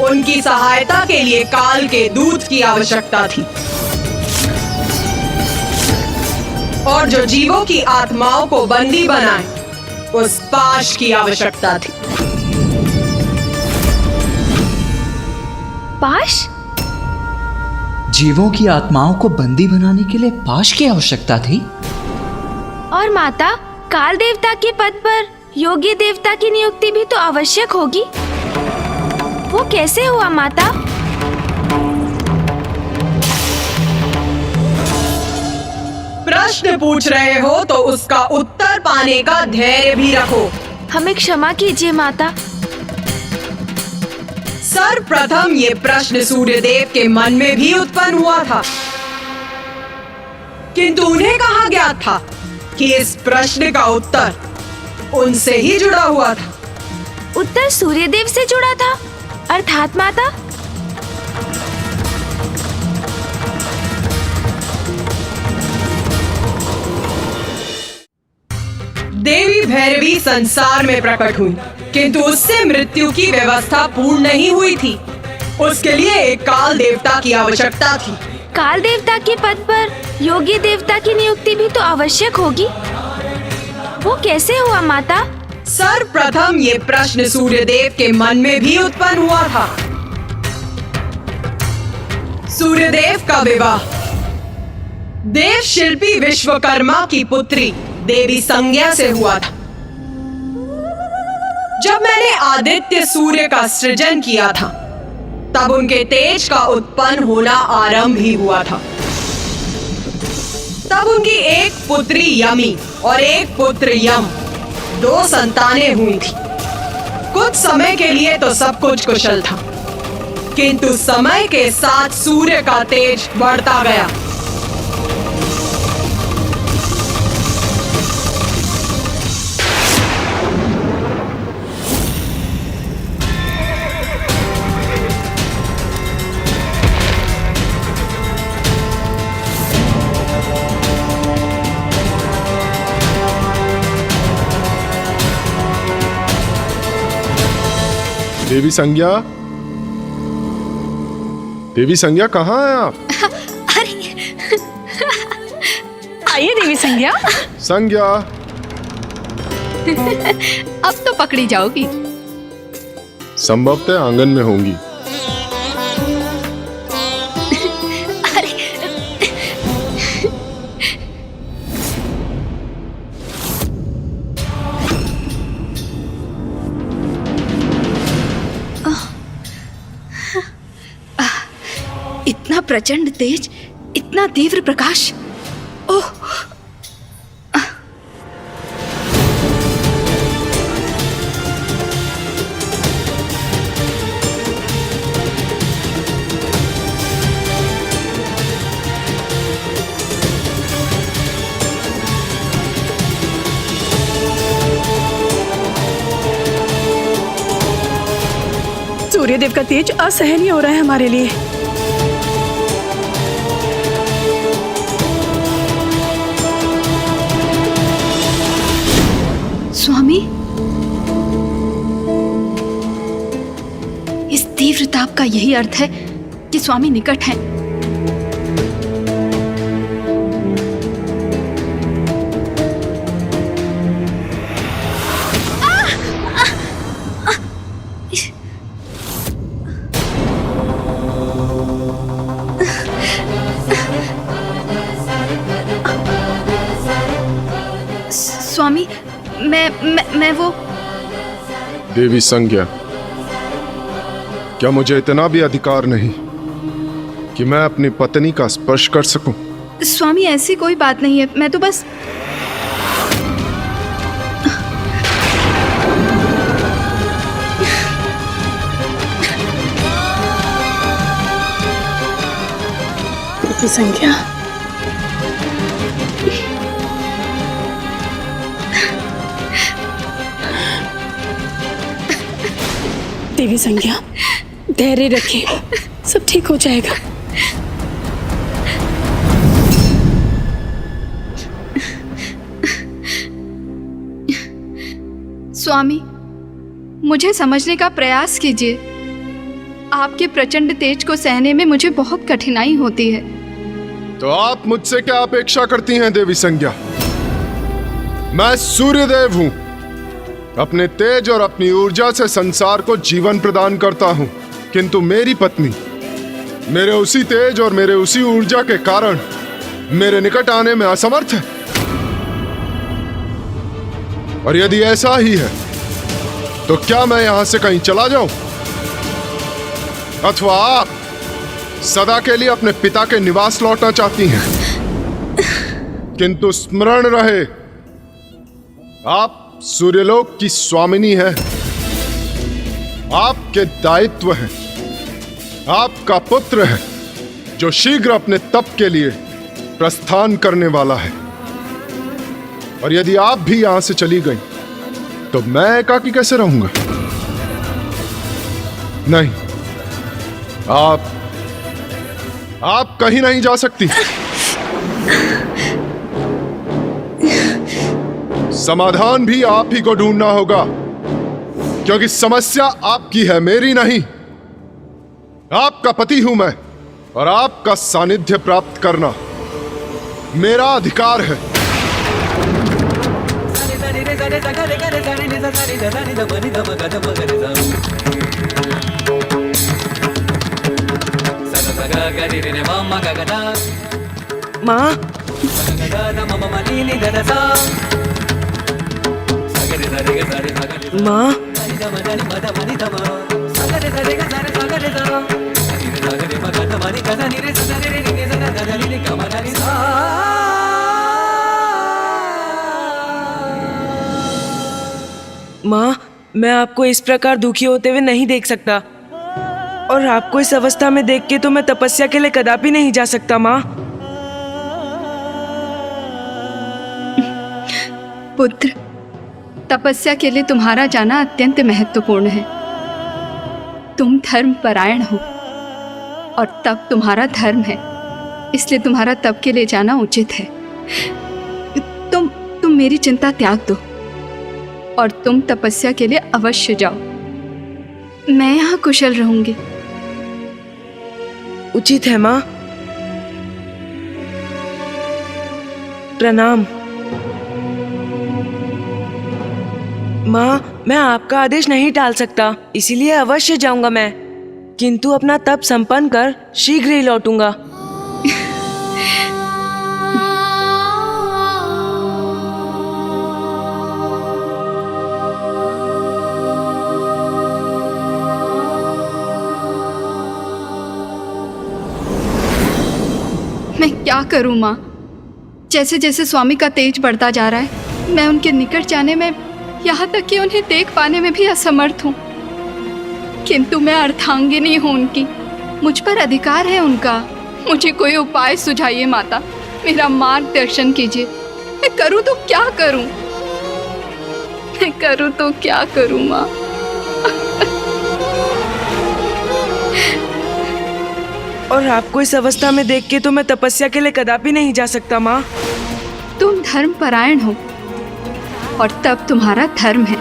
उनकी सहायता के लिए काल के दूत की आवश्यकता थी और जो जीवों की आत्माओं को बंदी बनाए उस पाश की आवश्यकता थी। पाश? जीवों की आत्माओं को बंदी बनाने के लिए पाश की आवश्यकता थी। और माता, काल देवता के पद पर योग्य देवता की नियुक्ति भी तो आवश्यक होगी। वो कैसे हुआ माता? प्रश्न पूछ रहे हो तो उसका उत्तर पाने का धैर्य भी रखो। हमें क्षमा कीजिए माता। सर्वप्रथम ये प्रश्न सूर्यदेव के मन में भी उत्पन्न हुआ था, किंतु उन्हें कहा गया था कि इस प्रश्न का उत्तर उनसे ही जुड़ा हुआ था। उत्तर सूर्यदेव से जुड़ा था, अर्थात माता? देवी भैरवी संसार में प्रकट हुई, किंतु उससे मृत्यु की व्यवस्था पूर्ण नहीं हुई थी। उसके लिए एक काल देवता की आवश्यकता थी। काल देवता के पद पर योग्य देवता की नियुक्ति भी तो आवश्यक होगी। वो कैसे हुआ माता? सर्वप्रथम ये प्रश्न सूर्यदेव के मन में भी उत्पन्न हुआ था। सूर्यदेव का विवाह देव शिल्पी विश्वकर्मा की पुत्री देवी संज्ञा से हुआ था। जब मैंने आदित्य सूर्य का सृजन किया था, तब उनके तेज का उत्पन्न होना आरंभ ही हुआ था। तब उनकी एक पुत्री यमी और एक पुत्र यम, 2 संतानें हुई थी। कुछ समय के लिए तो सब कुछ कुशल था, किंतु समय के साथ सूर्य का तेज बढ़ता गया। देवी संज्ञा, देवी संज्ञा कहाँ हैं आप? आइए देवी संज्ञा। संज्ञा, अब तो पकड़ी जाओगी। संभवतः आंगन में होंगी। इतना प्रचंड तेज, इतना तीव्र प्रकाश। ओह! सूर्यदेव का तेज असहनीय हो रहा है हमारे लिए। स्वामी, इस तीव्र ताप का यही अर्थ है कि स्वामी निकट हैं। स्वामी, मैं वो। देवी संज्ञा, क्या मुझे इतना भी अधिकार नहीं कि मैं अपनी पत्नी का स्पर्श कर सकूं? स्वामी, ऐसी कोई बात नहीं है। मैं तो बस। देवी संज्ञा, देवी संज्ञा, धैर्य रखिए, सब ठीक हो जाएगा। स्वामी, मुझे समझने का प्रयास कीजिए। आपके प्रचंड तेज को सहने में मुझे बहुत कठिनाई होती है। तो आप मुझसे क्या अपेक्षा करती हैं देवी संज्ञा? मैं सूर्यदेव हूं। अपने तेज और अपनी ऊर्जा से संसार को जीवन प्रदान करता हूं, किंतु मेरी पत्नी मेरे उसी तेज और मेरे उसी ऊर्जा के कारण मेरे निकट आने में असमर्थ है। और यदि ऐसा ही है तो क्या मैं यहां से कहीं चला जाऊं, अथवा आप सदा के लिए अपने पिता के निवास लौटना चाहती हैं? किंतु स्मरण रहे, आप सूर्यलोक की स्वामिनी है। आपके दायित्व है। आपका पुत्र है जो शीघ्र अपने तप के लिए प्रस्थान करने वाला है। और यदि आप भी यहां से चली गई तो मैं एकाकी कैसे रहूंगा? नहीं, आप कहीं नहीं जा सकती। समाधान भी आप ही को ढूंढना होगा, क्योंकि समस्या आपकी है, मेरी नहीं। आपका पति हूं मैं, और आपका सानिध्य प्राप्त करना मेरा अधिकार है। माँ, माँ, माँ, मैं आपको इस प्रकार दुखी होते हुए नहीं देख सकता, और आपको इस अवस्था में देख के तो मैं तपस्या के लिए कदापि नहीं जा सकता। माँ, पुत्र, तपस्या के लिए तुम्हारा जाना अत्यंत महत्वपूर्ण है। तुम धर्म परायण हो और तप तुम्हारा धर्म है, इसलिए तुम्हारा तप के लिए जाना उचित है। तुम मेरी चिंता त्याग दो और तुम तपस्या के लिए अवश्य जाओ। मैं यहाँ कुशल रहूंगी। उचित है माँ। प्रणाम। माँ, मैं आपका आदेश नहीं टाल सकता, इसीलिए अवश्य जाऊंगा मैं, किंतु अपना तप संपन्न कर शीघ्र ही लौटूंगा। मैं क्या करूं माँ? जैसे जैसे स्वामी का तेज बढ़ता जा रहा है, मैं उनके निकट जाने में, यहाँ तक कि उन्हें देख पाने में भी असमर्थ हूँ। किंतु मैं अर्धांगिनी हूँ उनकी, मुझ पर अधिकार है उनका। मुझे कोई उपाय सुझाइए माता, मेरा मार्गदर्शन कीजिए। मैं करूँ तो क्या करूँ? मैं करूँ तो क्या करूँ माँ? और आपको इस अवस्था में देख के तो मैं तपस्या के लिए कदापि नहीं जा सकता। माँ, तुम धर्म परायण हो और तब तुम्हारा धर्म है।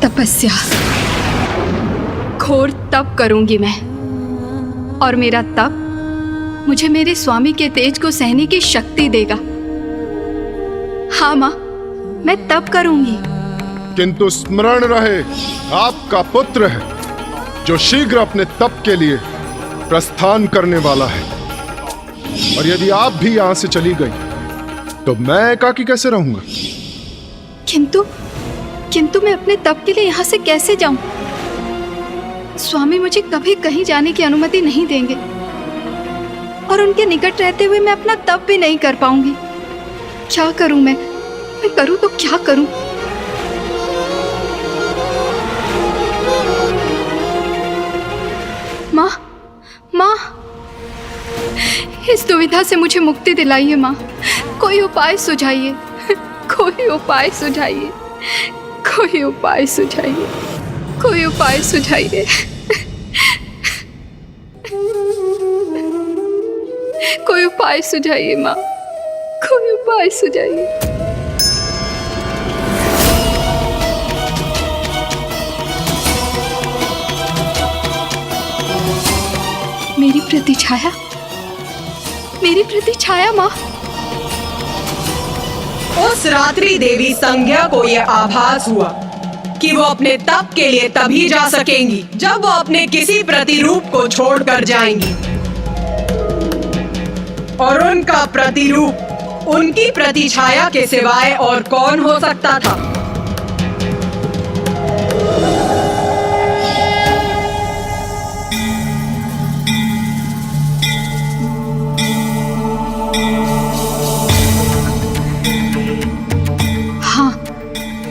तपस्या, घोर तप करूंगी मैं, और मेरा तप मुझे मेरे स्वामी के तेज को सहने की शक्ति देगा। हाँ माँ, मैं तप करूंगी। किंतु स्मरण रहे, आपका पुत्र है जो शीघ्र अपने तप के लिए प्रस्थान करने वाला है। और यदि आप भी यहां से चली गई तो मैं एकाकी कैसे रहूंगा? किंतु मैं अपने तप के लिए यहाँ से कैसे जाऊं? स्वामी मुझे कभी कहीं जाने की अनुमति नहीं देंगे, और उनके निकट रहते हुए मैं अपना तप भी नहीं कर पाऊंगी। क्या करूं मैं करूं तो क्या करूं? माँ, माँ, इस दुविधा से मुझे मुक्ति दिलाइए माँ। कोई उपाय सुझाइए, कोई उपाय सुझाइए, कोई उपाय सुझाइए, कोई उपाय सुझाइए। कोई उपाय सुझाइए माँ, कोई बाइस हो जाइए। मेरी प्रतिछाया, मेरी प्रतिछाया माँ। उस रात्रि देवी संज्ञा को यह आभास हुआ कि वो अपने तप के लिए तभी जा सकेंगी जब वो अपने किसी प्रतिरूप को छोड़कर जाएंगी, और उनका प्रतिरूप उनकी प्रतिछाया के सिवाय और कौन हो सकता था। हाँ,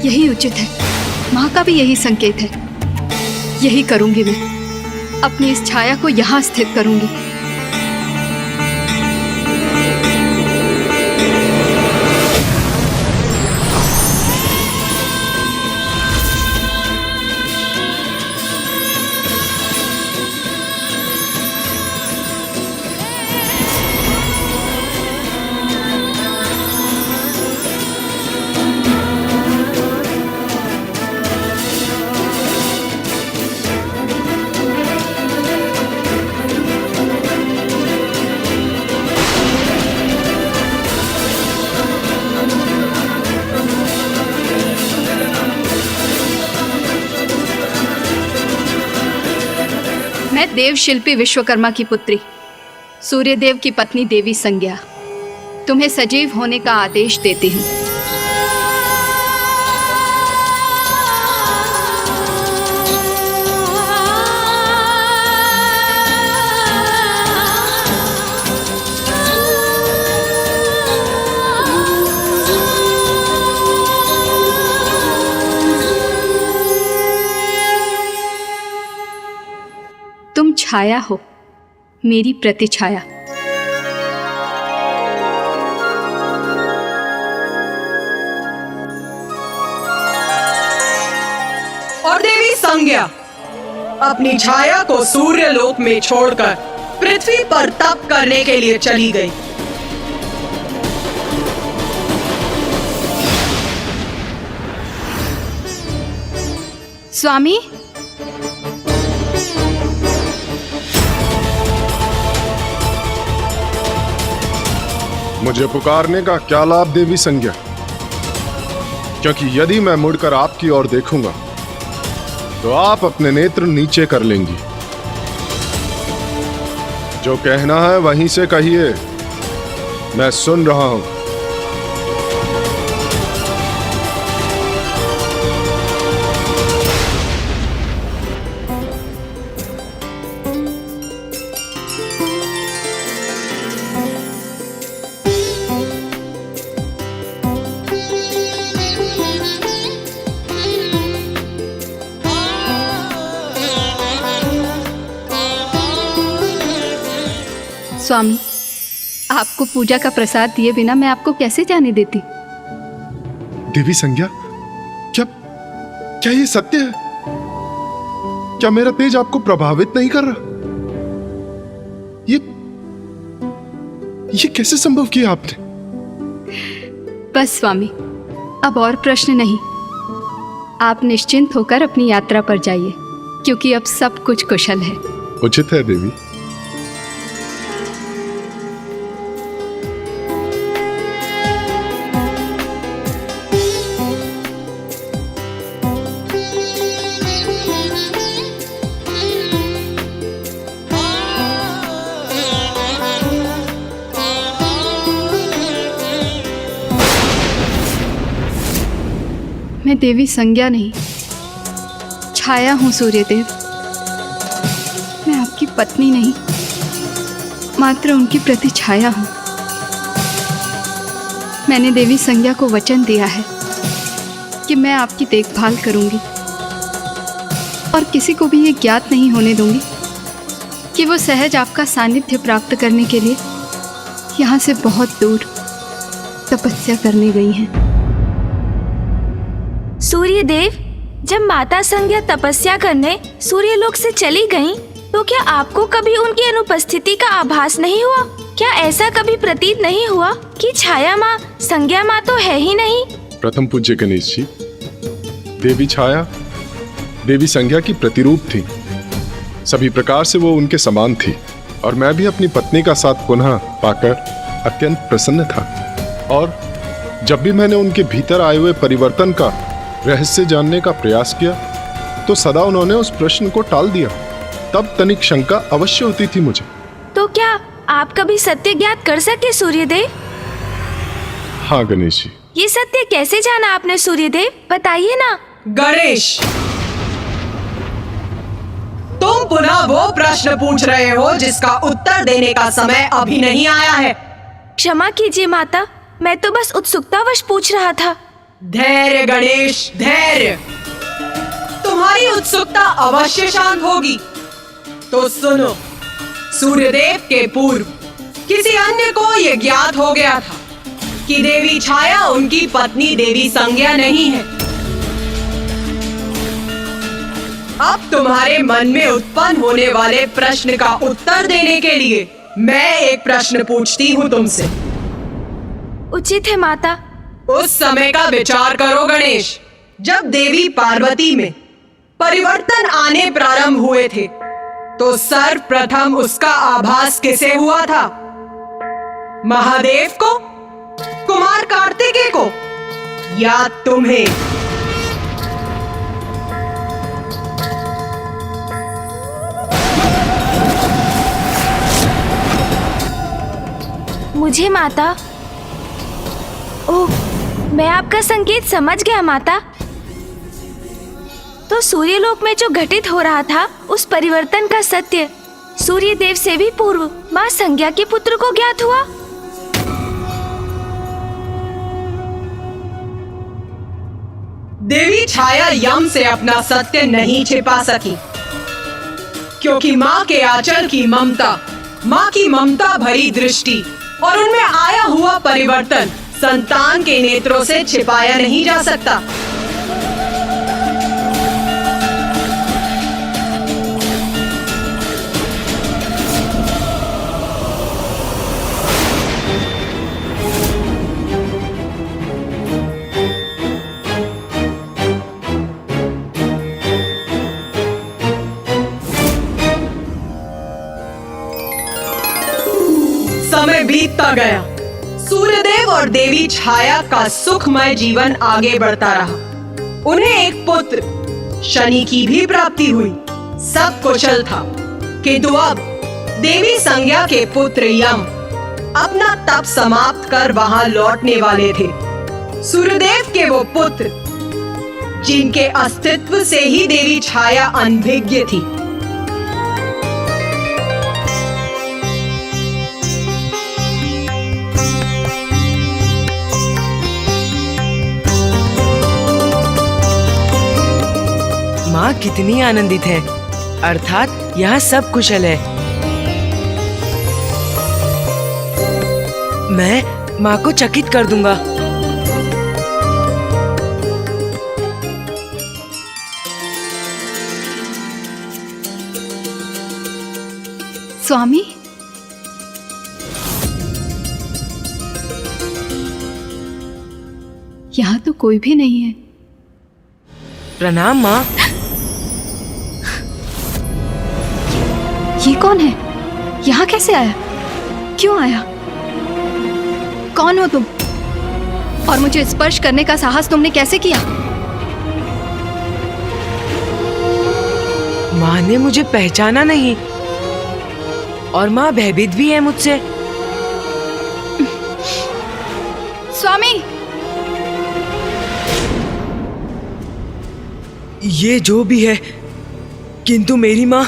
यही उचित है। माँ का भी यही संकेत है। यही करूंगी मैं, अपनी इस छाया को यहाँ स्थित करूंगी। मैं देव शिल्पी विश्वकर्मा की पुत्री, सूर्यदेव की पत्नी देवी संज्ञा, तुम्हें सजीव होने का आदेश देती हूँ। तुम छाया हो, मेरी प्रतिछाया। और देवी संज्ञा अपनी छाया को सूर्यलोक में छोड़कर पृथ्वी पर तप करने के लिए चली गई। स्वामी, मुझे पुकारने का क्या लाभ देवी संज्ञा? क्योंकि यदि मैं मुड़कर आपकी ओर देखूंगा तो आप अपने नेत्र नीचे कर लेंगी। जो कहना है वहीं से कहिए, मैं सुन रहा हूं। स्वामी, आपको पूजा का प्रसाद दिए बिना मैं आपको कैसे जाने देती? देवी संज्ञा, क्या ये सत्य है? क्या मेरा तेज आपको प्रभावित नहीं कर रहा? ये कैसे संभव किया आपने? बस स्वामी, अब और प्रश्न नहीं। आप निश्चिंत होकर अपनी यात्रा पर जाइए, क्योंकि अब सब कुछ कुशल है। उचित है देवी। मैं देवी संज्ञा नहीं, छाया हूं सूर्यदेव। मैं आपकी पत्नी नहीं, मात्र उनकी प्रतिछाया हूं। मैंने देवी संज्ञा को वचन दिया है कि मैं आपकी देखभाल करूंगी और किसी को भी ये ज्ञात नहीं होने दूंगी कि वो सहज आपका सानिध्य प्राप्त करने के लिए यहाँ से बहुत दूर तपस्या करने गई हैं। सूर्यदेव, जब माता संज्ञा तपस्या करने सूर्यलोक से चली गईं, तो क्या आपको कभी उनकी अनुपस्थिति का आभास नहीं हुआ? क्या ऐसा कभी प्रतीत नहीं हुआ कि छाया माँ संज्ञा माँ तो है ही नहीं? प्रथम पूज्य गणेश जी, देवी छाया देवी संज्ञा की प्रतिरूप थी। सभी प्रकार से वो उनके समान थी और मैं भी अपनी पत्नी का साथ पुनः पाकर अत्यंत प्रसन्न था। और जब भी मैंने उनके भीतर आए हुए परिवर्तन का रहस्य जानने का प्रयास किया तो सदा उन्होंने उस प्रश्न को टाल दिया। तब तनिक शंका अवश्य होती थी मुझे। तो क्या आप कभी सत्य ज्ञात कर सके सूर्यदेव? हाँ गणेश जी। ये सत्य कैसे जाना आपने सूर्यदेव, बताइए ना। गणेश, तुम पुनः वो प्रश्न पूछ रहे हो जिसका उत्तर देने का समय अभी नहीं आया है। क्षमा कीजिए माता, मैं तो बस उत्सुकतावश पूछ रहा था। धैर्य गणेश, धैर्य। तुम्हारी उत्सुकता अवश्य शांत होगी। तो सुनो, सूर्यदेव के पूर्व किसी अन्य को यह ज्ञात हो गया था कि देवी छाया उनकी पत्नी देवी संज्ञा नहीं है। अब तुम्हारे मन में उत्पन्न होने वाले प्रश्न का उत्तर देने के लिए मैं एक प्रश्न पूछती हूँ तुमसे। उचित है माता। उस समय का विचार करो गणेश, जब देवी पार्वती में परिवर्तन आने प्रारंभ हुए थे तो सर्वप्रथम उसका आभास किसे हुआ था? महादेव को, कुमार कार्तिकेय को, या तुम्हें? मुझे माता। ओह, मैं आपका संकेत समझ गया माता। तो सूर्यलोक में जो घटित हो रहा था उस परिवर्तन का सत्य सूर्यदेव से भी पूर्व माँ संज्ञा के पुत्र को ज्ञात हुआ। देवी छाया यम से अपना सत्य नहीं छिपा सकी, क्योंकि माँ के आंचल की ममता, माँ की ममता भरी दृष्टि और उनमें आया हुआ परिवर्तन संतान के नेत्रों से छिपाया नहीं जा सकता। समय बीतता गया। सूर्यदेव और देवी छाया का सुखमय जीवन आगे बढ़ता रहा। उन्हें एक पुत्र शनि की भी प्राप्ति हुई। सब कुशल था, किंतु अब देवी संज्ञा के पुत्र यम अपना तप समाप्त कर वहां लौटने वाले थे। सूर्यदेव के वो पुत्र जिनके अस्तित्व से ही देवी छाया अनभिज्ञ थी। माँ कितनी आनंदित है, अर्थात यहाँ सब कुशल है। मैं माँ को चकित कर दूंगा। स्वामी, यहाँ तो कोई भी नहीं है। प्रणाम माँ। ये कौन है? यहाँ कैसे आया? क्यों आया? कौन हो तुम? और मुझे स्पर्श करने का साहस तुमने कैसे किया? माँ ने मुझे पहचाना नहीं और माँ भयभीत भी है मुझसे। स्वामी, ये जो भी है, किंतु मेरी माँ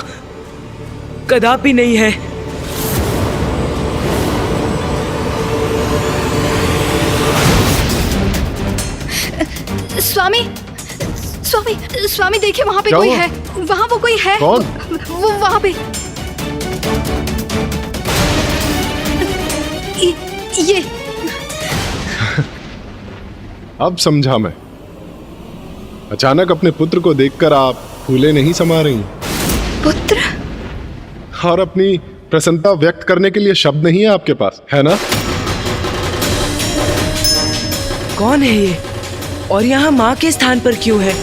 कदापि नहीं है। स्वामी, स्वामी, स्वामी देखिए वहाँ पे कोई है। वहाँ वो कोई है। कौन? वो वहाँ पे। ये अब समझा मैं। अचानक अपने पुत्र को देखकर आप फूले नहीं समा रही पुत्र? और अपनी प्रसन्नता व्यक्त करने के लिए शब्द नहीं है आपके पास, है ना? कौन है ये और यहाँ माँ के स्थान पर क्यों है?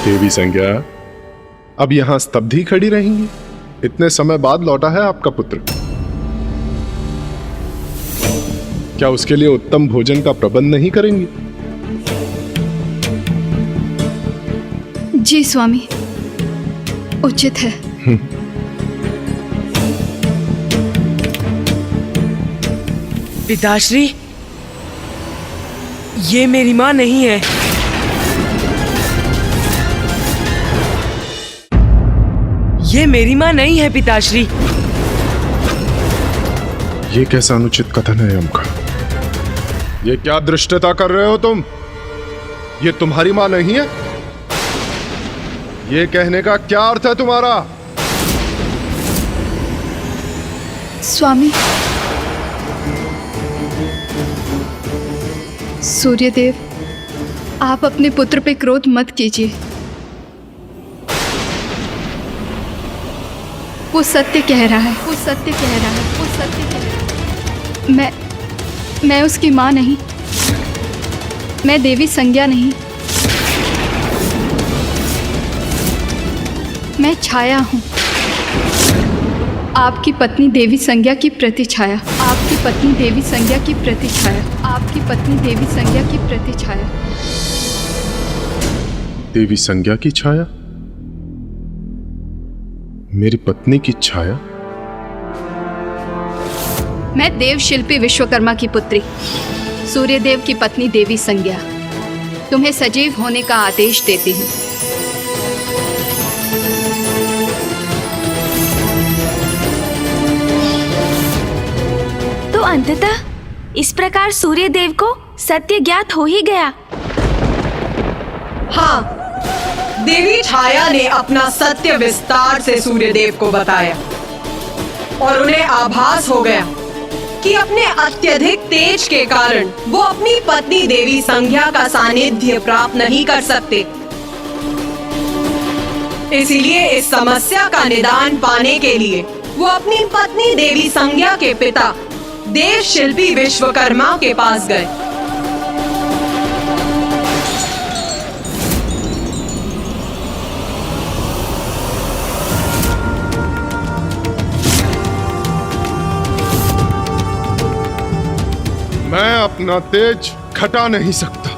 देवी संज्ञा, अब यहाँ स्तब्ध ही खड़ी रहेंगी? इतने समय बाद लौटा है आपका पुत्र, क्या उसके लिए उत्तम भोजन का प्रबंध नहीं करेंगी? जी स्वामी, उचित है। पिताश्री, ये मेरी माँ नहीं है। ये मेरी माँ नहीं है पिताश्री। ये कैसा अनुचित कथन है अम्का? ये क्या दृष्टता कर रहे हो तुम? ये तुम्हारी माँ नहीं है? ये कहने का क्या अर्थ है तुम्हारा? स्वामी, सूर्यदेव, आप अपने पुत्र पे क्रोध मत कीजिए। वो सत्य कह रहा है, वो सत्य कह रहा है, वो सत्य कह रहा है। मैं उसकी माँ नहीं, मैं देवी संज्ञा नहीं, मैं छाया हूँ, आपकी पत्नी देवी संज्ञा की प्रतिछाया, आपकी पत्नी देवी संज्ञा की प्रतिछाया, आपकी पत्नी देवी संज्ञा की प्रतिछाया। देवी संज्ञा की छाया? मेरी पत्नी की छाया? मैं देव शिल्पी विश्वकर्मा की पुत्री, सूर्यदेव की पत्नी देवी संज्ञा, तुम्हें सजीव होने का आदेश देती हूँ। तो अंततः इस प्रकार सूर्यदेव को सत्य ज्ञात हो ही गया। हाँ, देवी छाया ने अपना सत्य विस्तार से सूर्यदेव को बताया और उन्हें आभास हो गया कि अपने अत्यधिक तेज के कारण वो अपनी पत्नी देवी संज्ञा का सानिध्य प्राप्त नहीं कर सकते। इसीलिए इस समस्या का निदान पाने के लिए वो अपनी पत्नी देवी संज्ञा के पिता देव शिल्पी विश्वकर्मा के पास गए। मैं अपना तेज घटा नहीं सकता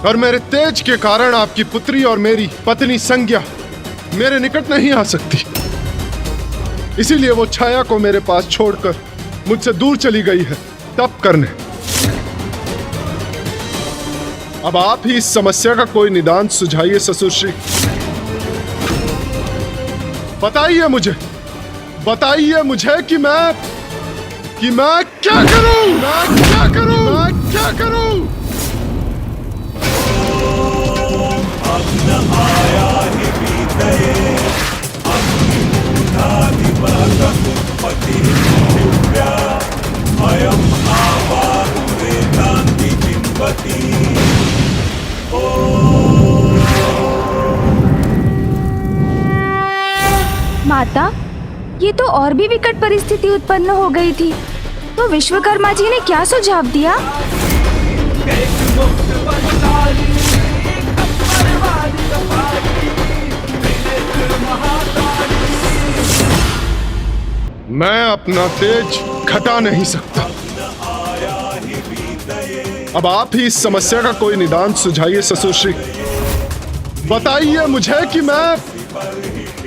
और मेरे तेज के कारण आपकी पुत्री और मेरी पत्नी संज्ञा मेरे निकट नहीं आ सकती। इसीलिए वो छाया को मेरे पास छोड़कर मुझसे दूर चली गई है तप करने। अब आप ही इस समस्या का कोई निदान सुझाइए ससुर श्री। बताइए मुझे कि मैं क्या करूं? मैं क्या करूं? माता, ये तो और भी विकट परिस्थिति उत्पन्न हो गई थी, तो विश्वकर्मा जी ने क्या सुझाव दिया? मैं अपना तेज घटा नहीं सकता। अब आप ही इस समस्या का कोई निदान सुझाइए ससुर श्री। बताइए मुझे कि मैं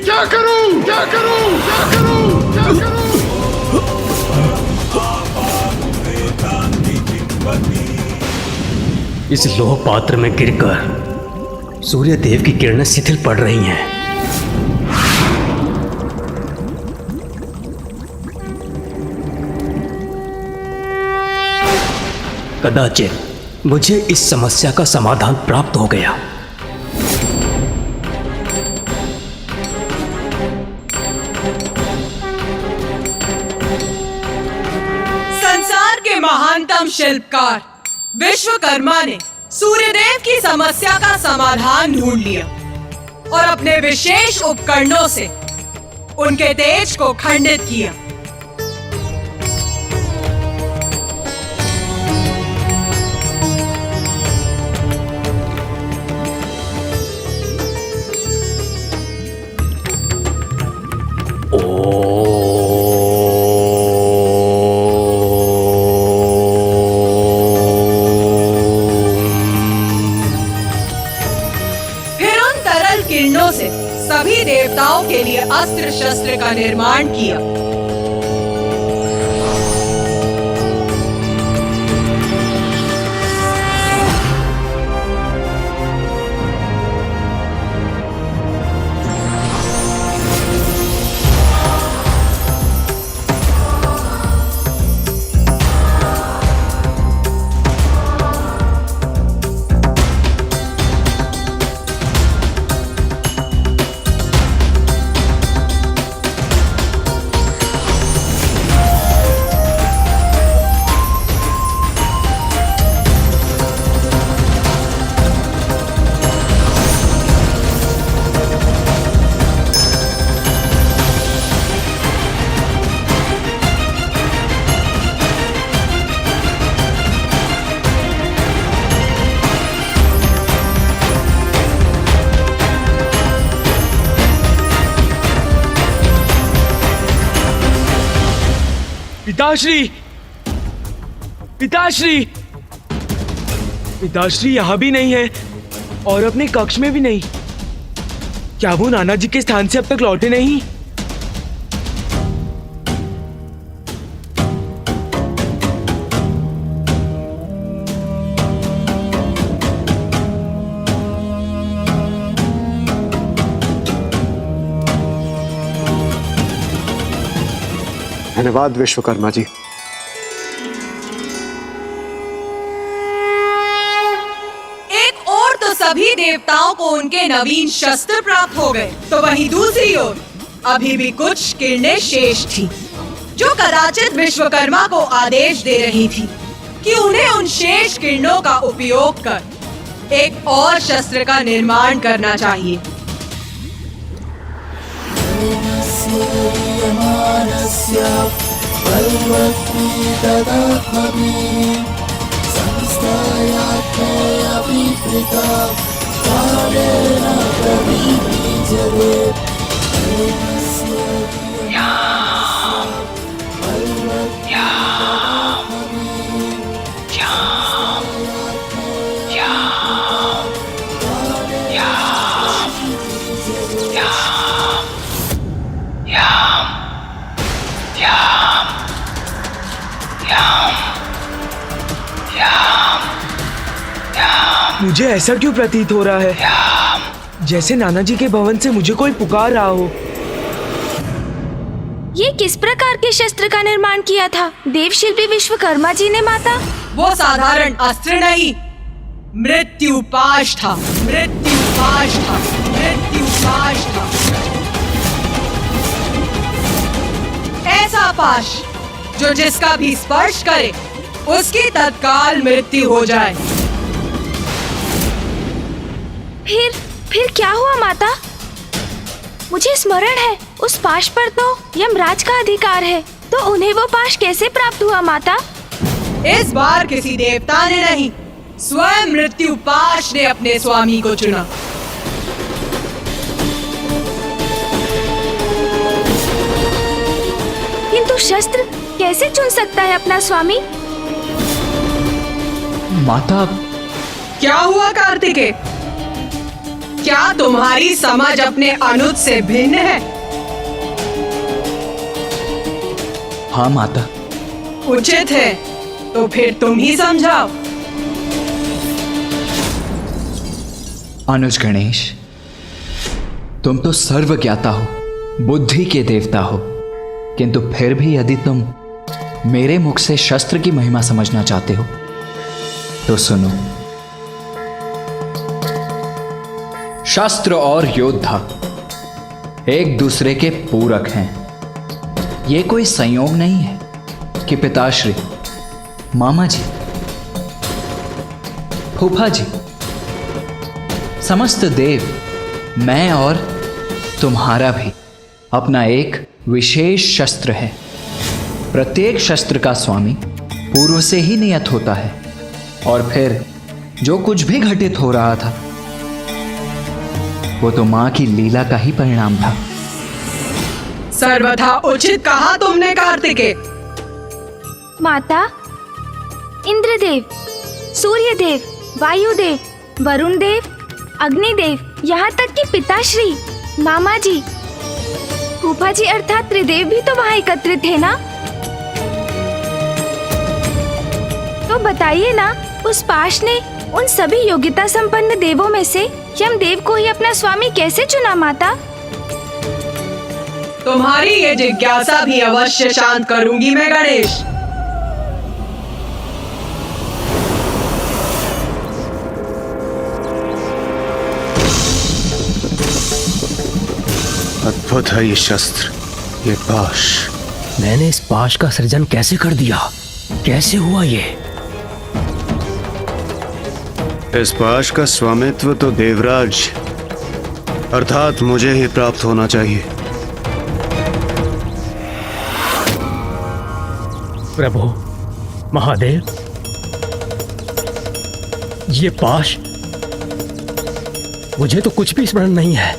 क्या करूं? इस लोह पात्र में गिरकर सूर्यदेव की किरणें शिथिल पड़ रही हैं। कदाचित मुझे इस समस्या का समाधान प्राप्त हो गया। संसार के महानतम शिल्पकार विश्वकर्मा ने सूर्यदेव की समस्या का समाधान ढूंढ लिया और अपने विशेष उपकरणों से उनके तेज को खंडित किया। से सभी देवताओं के लिए अस्त्र शस्त्र का निर्माण किया। पिताश्री, पिताश्री, पिताश्री यहाँ भी नहीं है और अपने कक्ष में भी नहीं। क्या वो नाना जी के स्थान से अब तक लौटे नहीं? धन्यवाद विश्वकर्मा जी। एक ओर तो सभी देवताओं को उनके नवीन शस्त्र प्राप्त हो गए, तो वहीं दूसरी ओर अभी भी कुछ किरणें शेष थी, जो कदाचित विश्वकर्मा को आदेश दे रही थी कि उन्हें उन शेष किरणों का उपयोग कर एक और शस्त्र का निर्माण करना चाहिए। मुझे ऐसा क्यों प्रतीत हो रहा है जैसे नाना जी के भवन से मुझे कोई पुकार रहा हो। ये किस प्रकार के शस्त्र का निर्माण किया था देवशिल्पी विश्वकर्मा जी ने माता? वो साधारण अस्त्र नहीं, मृत्युपाश था। मृत्युपाश था। मृत्युपाश था। ऐसा पाश जो जिसका भी स्पर्श करे उसकी तत्काल मृत्यु हो जाए। फिर क्या हुआ माता? मुझे स्मरण है उस पाश पर तो यमराज का अधिकार है, तो उन्हें वो पाश कैसे प्राप्त हुआ माता? इस बार किसी देवता ने नहीं, स्वयं मृत्युपाश ने अपने स्वामी को चुना। किंतु शस्त्र कैसे चुन सकता है अपना स्वामी? माता, क्या हुआ कार्तिकेय? क्या तुम्हारी समझ अपने अनुज से भिन्न है? हाँ माता। उचित है, तो फिर तुम ही समझाओ। अनुज गणेश, तुम तो सर्वज्ञाता हो, बुद्धि के देवता हो, किंतु फिर भी यदि तुम मेरे मुख से शस्त्र की महिमा समझना चाहते हो तो सुनो। शस्त्र और योद्धा एक दूसरे के पूरक हैं। ये कोई संयोग नहीं है कि पिताश्री, मामा जी, फूफा जी, समस्त देव, मैं और तुम्हारा भी अपना एक विशेष शस्त्र है। प्रत्येक शस्त्र का स्वामी पूर्व से ही नियत होता है, और फिर जो कुछ भी घटित हो रहा था वो तो मां की लीला का ही परिणाम था। सर्वथा उचित कहा तुमने कार्तिकेय। माता, इंद्रदेव, सूर्यदेव, वायुदेव, वरुण देव, अग्निदेव, यहाँ तक कि पिताश्री, मामा जी, फूफा जी अर्थात त्रिदेव भी तो वहाँ एकत्रित थे ना। तो बताइए ना, उस पाश ने उन सभी योग्यता संपन्न देवों में से यमदेव को ही अपना स्वामी कैसे चुना माता? तुम्हारी ये जिज्ञासा भी अवश्य शांत करूंगी मैं गणेश। अद्भुत है ये शस्त्र, ये पाश। मैंने इस पाश का सृजन कैसे कर दिया? कैसे हुआ ये? इस पाश का स्वामित्व तो देवराज अर्थात मुझे ही प्राप्त होना चाहिए। प्रभु, महादेव, ये पाश, मुझे तो कुछ भी स्मरण नहीं है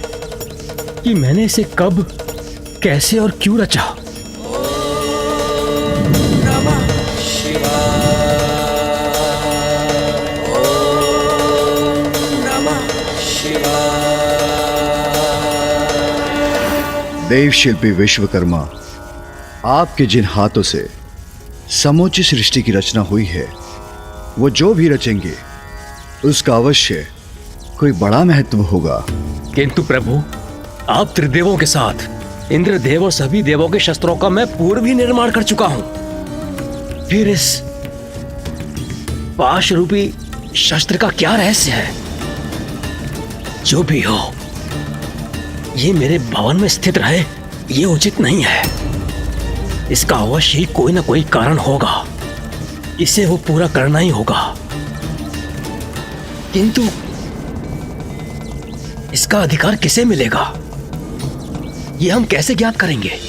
कि मैंने इसे कब, कैसे और क्यों रचा। देव शिल्पी विश्वकर्मा, आपके जिन हाथों से समूची सृष्टि की रचना हुई है, वो जो भी रचेंगे उसका अवश्य कोई बड़ा महत्व होगा। किंतु प्रभु, आप त्रिदेवों के साथ इंद्रदेव और सभी देवों के शस्त्रों का मैं पूर्व ही निर्माण कर चुका हूं। फिर इस पाश रूपी शस्त्र का क्या रहस्य है? जो भी हो, ये मेरे भवन में स्थित रहे, ये उचित नहीं है। इसका अवश्य ही कोई ना कोई कारण होगा, इसे वो पूरा करना ही होगा। किंतु इसका अधिकार किसे मिलेगा, ये हम कैसे ज्ञात करेंगे?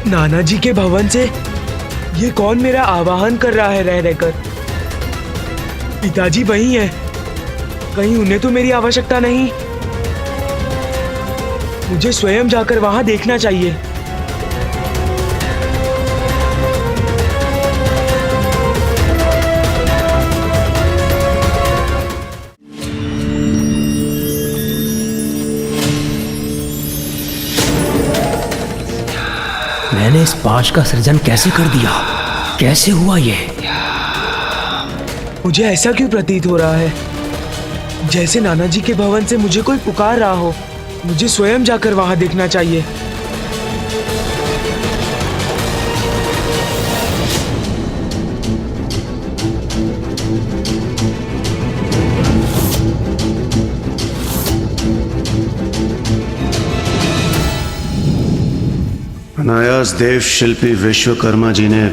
नाना जी के भवन से ये कौन मेरा आवाहन कर रहा है रह रहकर? पिताजी वही हैं, कहीं उन्हें तो मेरी आवश्यकता नहीं? मुझे स्वयं जाकर वहां देखना चाहिए। मैंने इस पाश का सृजन कैसे कर दिया? कैसे हुआ ये? मुझे ऐसा क्यों प्रतीत हो रहा है जैसे नाना जी के भवन से मुझे कोई पुकार रहा हो। मुझे स्वयं जाकर वहां देखना चाहिए। अनायास देव शिल्पी विश्वकर्मा जी ने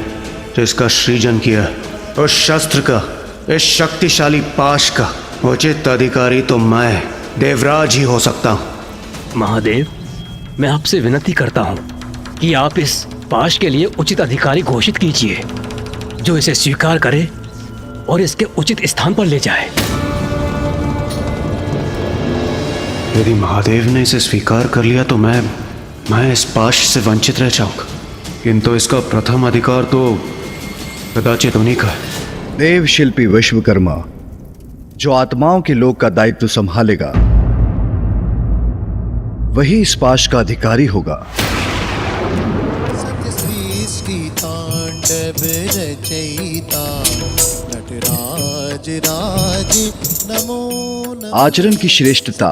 इसका सृजन किया। उस शस्त्र का, इस शक्तिशाली पाश का उचित अधिकारी तो मैं देवराज ही हो सकता हूं। महादेव, मैं आपसे विनती करता हूं कि आप इस पाश के लिए उचित अधिकारी घोषित कीजिए, जो इसे स्वीकार करे और इसके उचित स्थान पर ले जाए। यदि महादेव ने इसे स्वीकार कर लिया तो मैं इस पाश से वंचित रह जाऊंगा, किंतु इसका प्रथम अधिकार तो कदाचित उन्हीं का है। देव शिल्पी विश्वकर्मा जो आत्माओं के लोक का दायित्व संभालेगा, वही इस पाश का अधिकारी होगा। तांडव रचयिता नटराज राज नमो नमः। आचरण की श्रेष्ठता,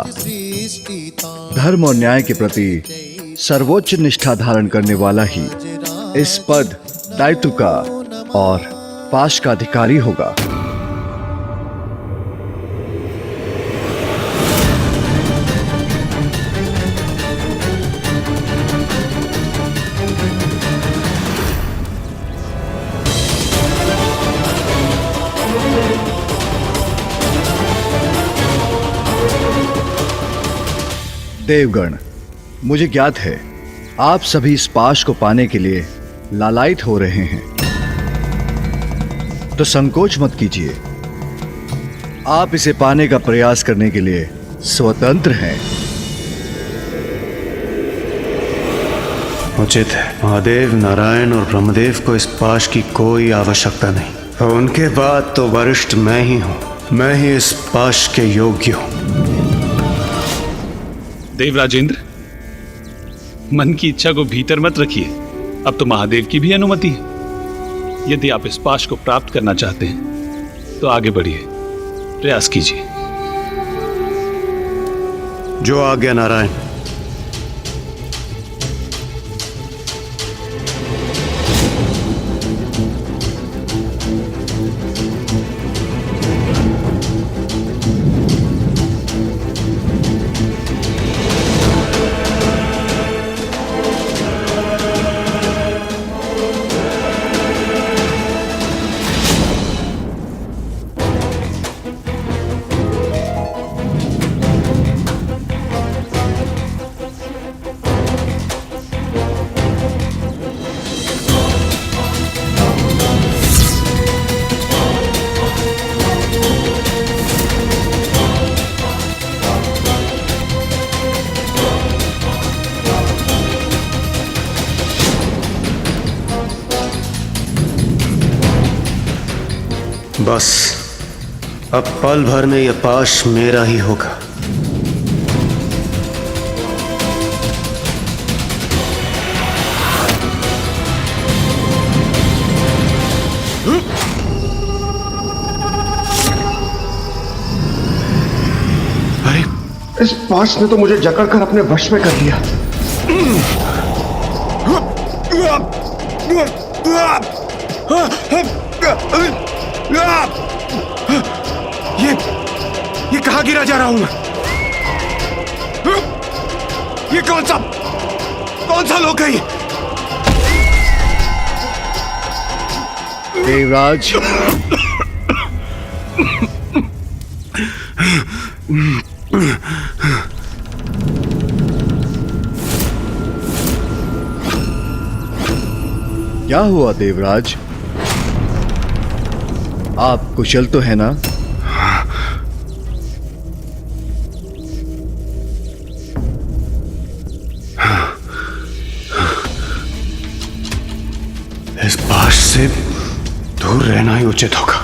धर्म और न्याय के प्रति सर्वोच्च निष्ठा धारण करने वाला ही इस पद, दायित्व का और पाश का अधिकारी होगा। देवगण, मुझे ज्ञात है आप सभी इस पाश को पाने के लिए लालायित हो रहे हैं, तो संकोच मत कीजिए। आप इसे पाने का प्रयास करने के लिए स्वतंत्र हैं। उचित है। महादेव, नारायण और ब्रह्मदेव को इस पाश की कोई आवश्यकता नहीं। और उनके बाद तो वरिष्ठ मैं ही हूं। मैं ही इस पाश के योग्य हूं। देवराजेंद्र, मन की इच्छा को भीतर मत रखिए। अब तो महादेव की भी अनुमति है। यदि आप इस पाश को प्राप्त करना चाहते हैं तो आगे बढ़िए, प्रयास कीजिए। जो आज्ञा नारायण। बस अब पल भर में यह पाश मेरा ही होगा। अरे, इस पाश ने तो मुझे जकड़कर अपने वश में कर लिया। ये कहां गिरा जा रहा हूं मैं? ये कौन सा लोक है ये? देवराज, क्या हुआ देवराज? आप कुशल तो है ना? इस पाश से दूर रहना ही उचित होगा।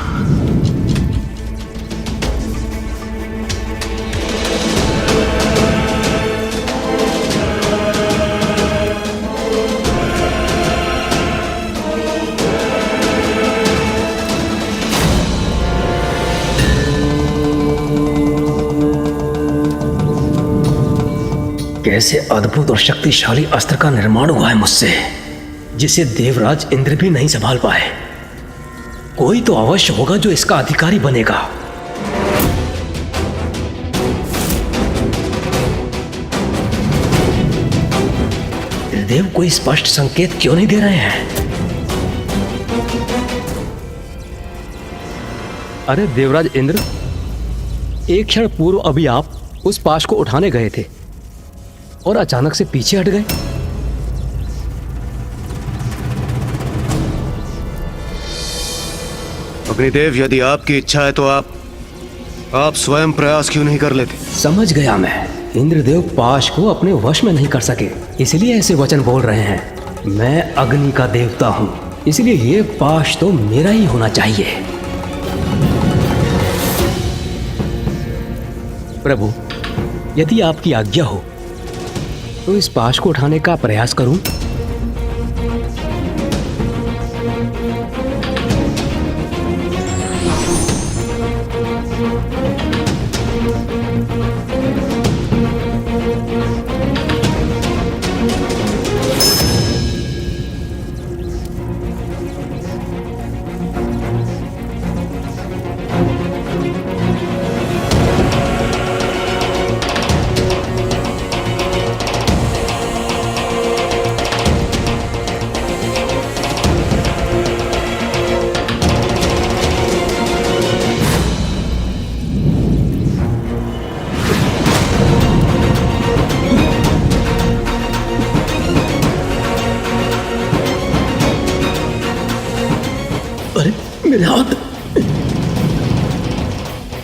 कैसे अद्भुत और शक्तिशाली अस्त्र का निर्माण हुआ है मुझसे, जिसे देवराज इंद्र भी नहीं संभाल पाए। कोई तो अवश्य होगा जो इसका अधिकारी बनेगा। देव कोई स्पष्ट संकेत क्यों नहीं दे रहे हैं? अरे देवराज इंद्र, एक क्षण पूर्व अभी आप उस पाश को उठाने गए थे और अचानक से पीछे हट गए। अग्निदेव, यदि आपकी इच्छा है तो आप स्वयं प्रयास क्यों नहीं कर लेते? समझ गया मैं। इंद्रदेव पाश को अपने वश में नहीं कर सके, इसलिए ऐसे वचन बोल रहे हैं। मैं अग्नि का देवता हूं, इसलिए ये पाश तो मेरा ही होना चाहिए। प्रभु, यदि आपकी आज्ञा हो तो इस पाश को उठाने का प्रयास करूं।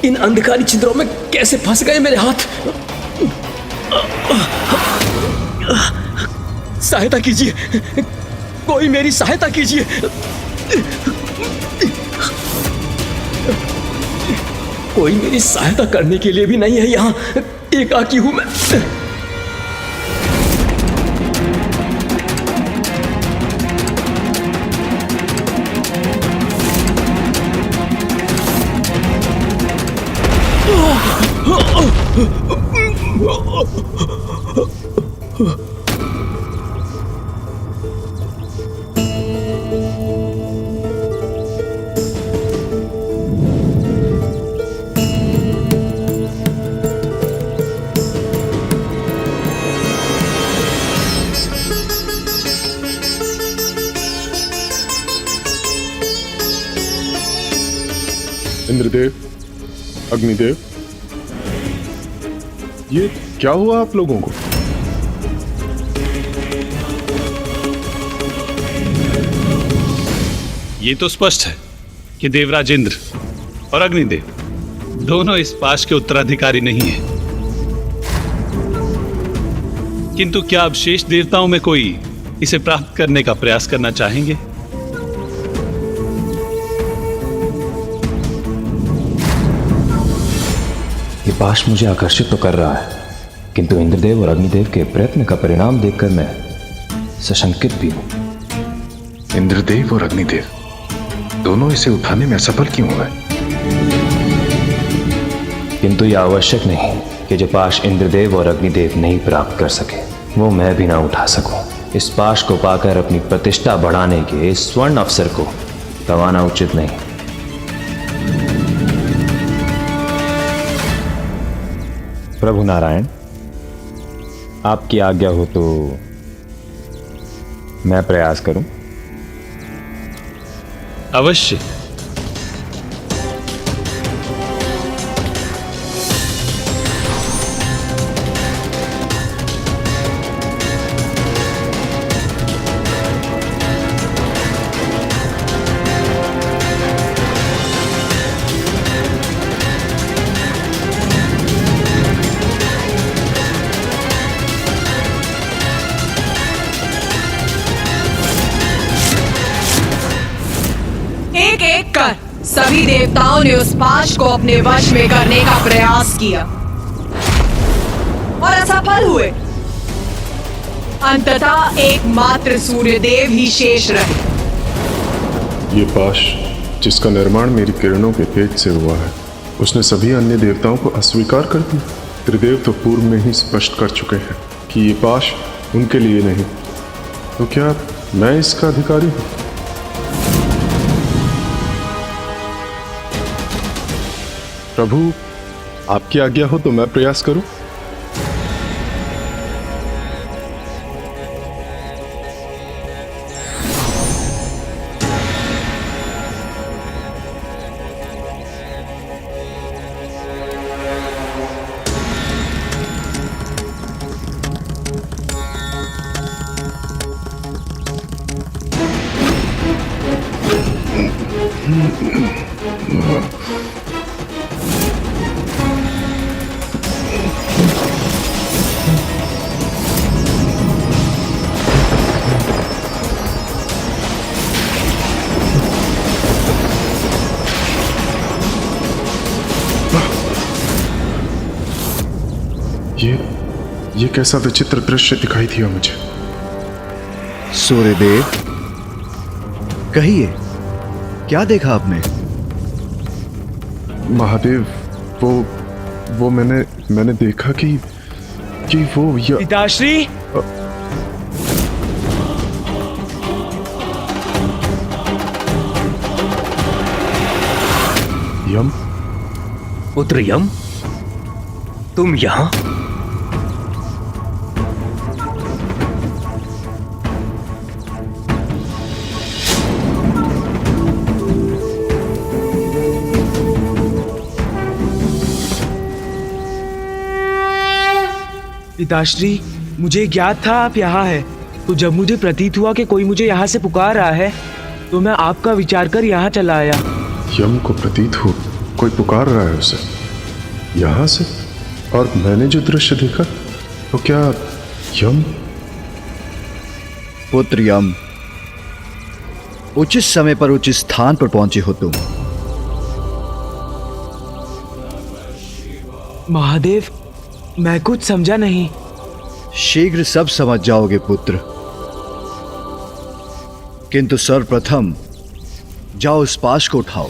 इन अंधकारी छिद्रों में कैसे फंस गए मेरे हाथ। सहायता कीजिए, कोई मेरी सहायता कीजिए। कोई मेरी सहायता करने के लिए भी नहीं है यहाँ, एकाकी हूं मैं। इंद्रदेव, अग्निदेव, ये क्या हुआ आप लोगों को? ये तो स्पष्ट है कि देवराज इंद्र और अग्निदेव दोनों इस पाश के उत्तराधिकारी नहीं हैं। किंतु क्या अब शेष देवताओं में कोई इसे प्राप्त करने का प्रयास करना चाहेंगे? ये पाश मुझे आकर्षित तो कर रहा है, किंतु इंद्रदेव और अग्निदेव के प्रयत्न का परिणाम देखकर मैं सशंकित भी हूं। इंद्रदेव और अग्निदेव दोनों इसे उठाने में असफल क्यों हुए? किंतु यह आवश्यक नहीं कि जो पाश इंद्रदेव और अग्निदेव नहीं प्राप्त कर सके वो मैं भी ना उठा सकूं। इस पाश को पाकर अपनी प्रतिष्ठा बढ़ाने के इस स्वर्ण अवसर को गंवाना उचित नहीं। प्रभु नारायण, आपकी आज्ञा हो तो मैं प्रयास करूं। अवश्य। एक एक कर सभी देवताओं ने उस पाश को अपने वश में करने का प्रयास किया और असफल हुए। अंततः एकमात्र सूर्यदेव ही शेष रहे। ये पाश जिसका निर्माण मेरी किरणों के तेज से हुआ है, उसने सभी अन्य देवताओं को अस्वीकार कर दिया। त्रिदेव तो पूर्व में ही स्पष्ट कर चुके हैं कि ये पाश उनके लिए नहीं, तो क्या मैं इसका अधिकारी हूं? प्रभु, आपकी आज्ञा हो तो मैं प्रयास करूं। ये कैसा विचित्र दृश्य दिखाई दिया मुझे। सूर्यदेव, कहिए क्या देखा आपने? महादेव, वो मैंने देखा कि वो पिताश्री, यम, पुत्र यम, तुम यहां? पिताश्री, मुझे ज्ञात था आप यहाँ हैं, तो जब मुझे प्रतीत हुआ कि कोई मुझे यहाँ से पुकार रहा है तो मैं आपका विचार कर यहाँ चला आया। यम को प्रतीत हो कोई पुकार रहा है उसे यहां से। और मैंने जो दृश्य देखा तो क्या यम? पुत्र यम, उचित समय पर उचित स्थान पर पहुंचे हो तुम। महादेव, मैं कुछ समझा नहीं। शीघ्र सब समझ जाओगे पुत्र, किंतु सर्वप्रथम जाओ उस पाश को उठाओ।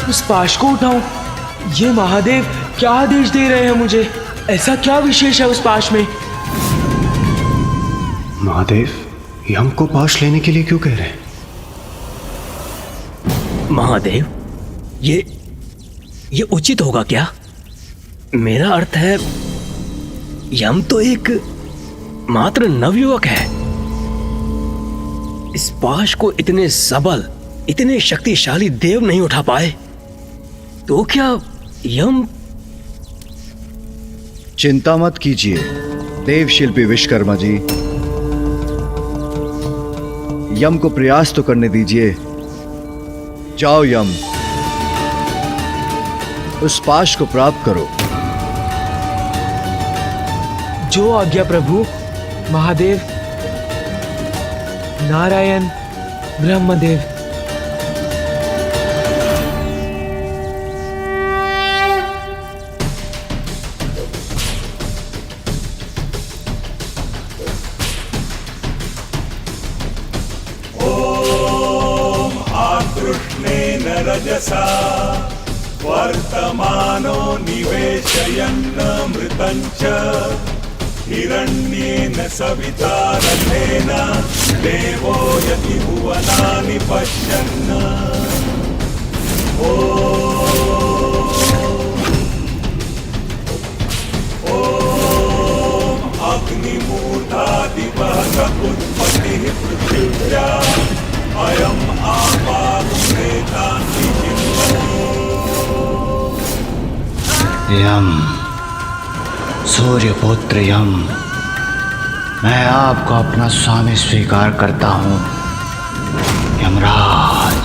उस पाश को उठाऊं? ये महादेव क्या आदेश दे रहे हैं मुझे? ऐसा क्या विशेष है उस पाश में? महादेव यम को पाश लेने के लिए क्यों कह रहे हैं? महादेव, ये उचित होगा क्या? मेरा अर्थ है, यम तो एक मात्र नवयुवक है। इस पाश को इतने सबल, इतने शक्तिशाली देव नहीं उठा पाए, तो क्या यम? चिंता मत कीजिए देव शिल्पी विश्वकर्मा जी, यम को प्रयास तो करने दीजिए। जाओ यम, उस पाश को प्राप्त करो। जो आज्ञा प्रभु। महादेव, नारायण, ब्रह्मदेव। रजसा वर्तमानो निवेशयन्नमृतं च हिरण्येन सविता रथेन देवो यति भुवनानि पश्यन्। ॐ अग्निमूर्धादिवः उत्पत्तिः पृथिव्या अयम् यम, सूर्यपुत्र यम, मैं आपको अपना स्वामी स्वीकार करता हूं। यमराज,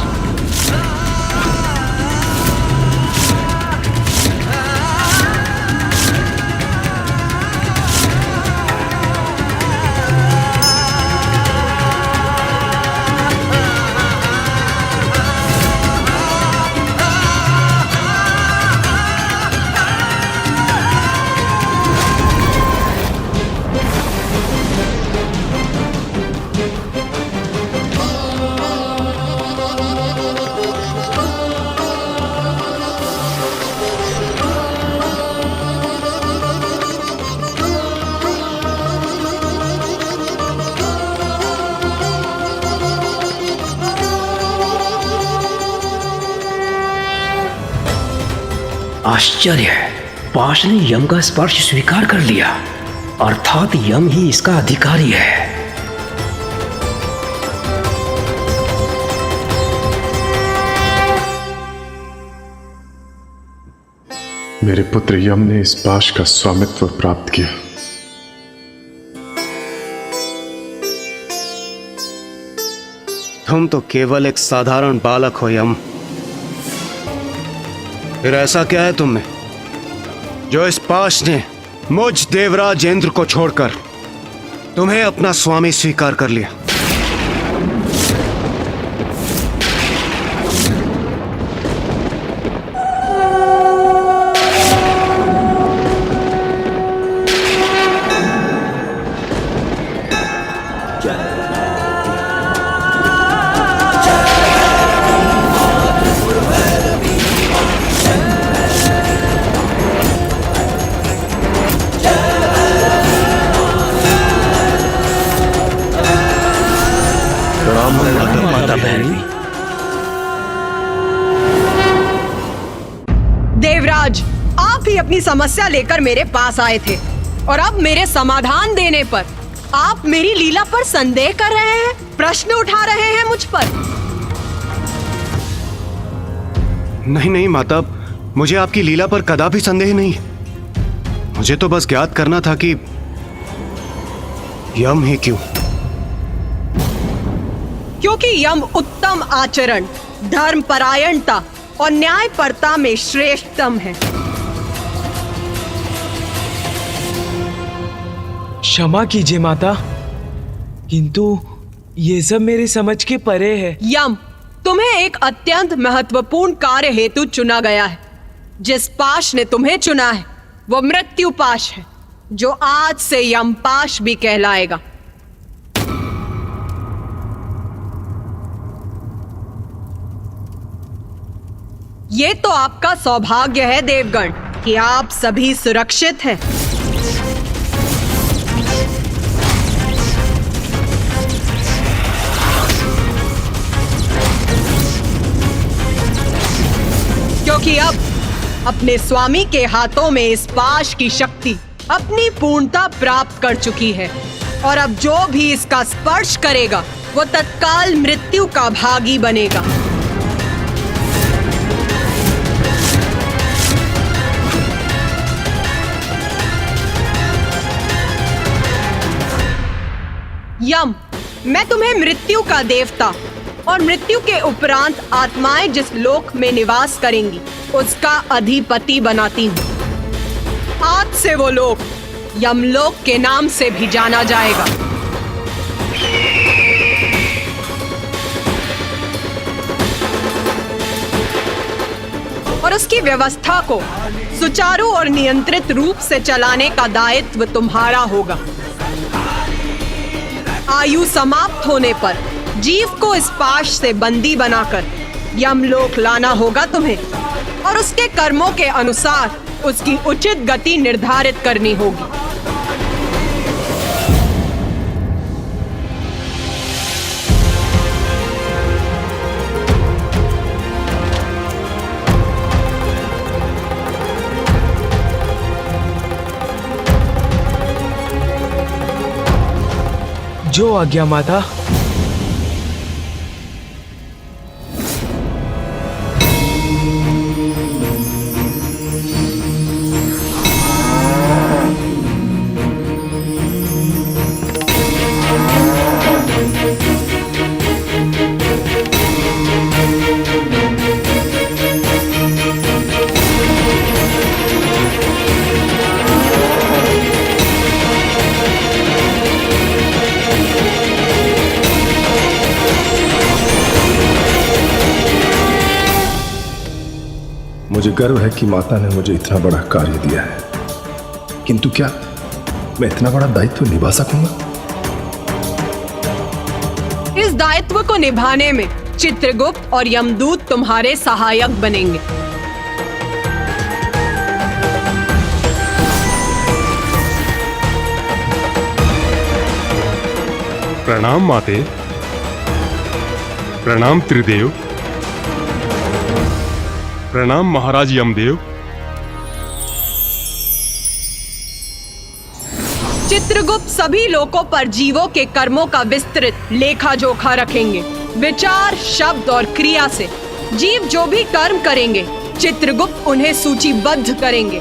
आश्चर्य है, पाश ने यम का स्पर्श स्वीकार कर लिया, अर्थात यम ही इसका अधिकारी है। मेरे पुत्र यम ने इस पाश का स्वामित्व प्राप्त किया। तुम तो केवल एक साधारण बालक हो यम। फिर ऐसा क्या है तुम में जो इस पाश ने मुझ देवराज इंद्र को छोड़कर तुम्हें अपना स्वामी स्वीकार कर लिया? देवराज, आप ही अपनी समस्या लेकर मेरे पास आए थे और अब मेरे समाधान देने पर आप मेरी लीला पर संदेह कर रहे हैं, प्रश्न उठा रहे हैं मुझ पर। नहीं नहीं माता, मुझे आपकी लीला पर कदापि संदेह नहीं। मुझे तो बस ज्ञात करना था कि यम ही क्यों। क्योंकि यम उत्तम आचरण, धर्म परायणता और न्यायपरता में श्रेष्ठतम है। क्षमा कीजिए माता, किंतु ये सब मेरे समझ के परे है। यम, तुम्हें एक अत्यंत महत्वपूर्ण कार्य हेतु चुना गया है। जिस पाश ने तुम्हें चुना है वो मृत्यु पाश है, जो आज से यम पाश भी कहलाएगा। ये तो आपका सौभाग्य है देवगण कि आप सभी सुरक्षित हैं। क्योंकि अब अपने स्वामी के हाथों में इस पाश की शक्ति अपनी पूर्णता प्राप्त कर चुकी है, और अब जो भी इसका स्पर्श करेगा वो तत्काल मृत्यु का भागी बनेगा। यम, मैं तुम्हें मृत्यु का देवता और मृत्यु के उपरांत आत्माएं जिस लोक में निवास करेंगी उसका अधिपति बनाती हूँ। आज से वो लोक यमलोक के नाम से भी जाना जाएगा। और उसकी व्यवस्था को सुचारू और नियंत्रित रूप से चलाने का दायित्व तुम्हारा होगा। आयु समाप्त होने पर जीव को इस पाश से बंदी बनाकर यमलोक लाना होगा तुम्हें, और उसके कर्मों के अनुसार उसकी उचित गति निर्धारित करनी होगी। जो आज्ञा माता। मुझे गर्व है कि माता ने मुझे इतना बड़ा कार्य दिया है, किंतु क्या मैं इतना बड़ा दायित्व निभा सकूंगा? इस दायित्व को निभाने में चित्रगुप्त और यमदूत तुम्हारे सहायक बनेंगे। प्रणाम माते, प्रणाम त्रिदेव, प्रणाम महाराज यमदेव। चित्रगुप्त सभी लोकों पर जीवों के कर्मों का विस्तृत लेखा जोखा रखेंगे। विचार, शब्द और क्रिया से जीव जो भी कर्म करेंगे चित्रगुप्त उन्हें सूचीबद्ध करेंगे,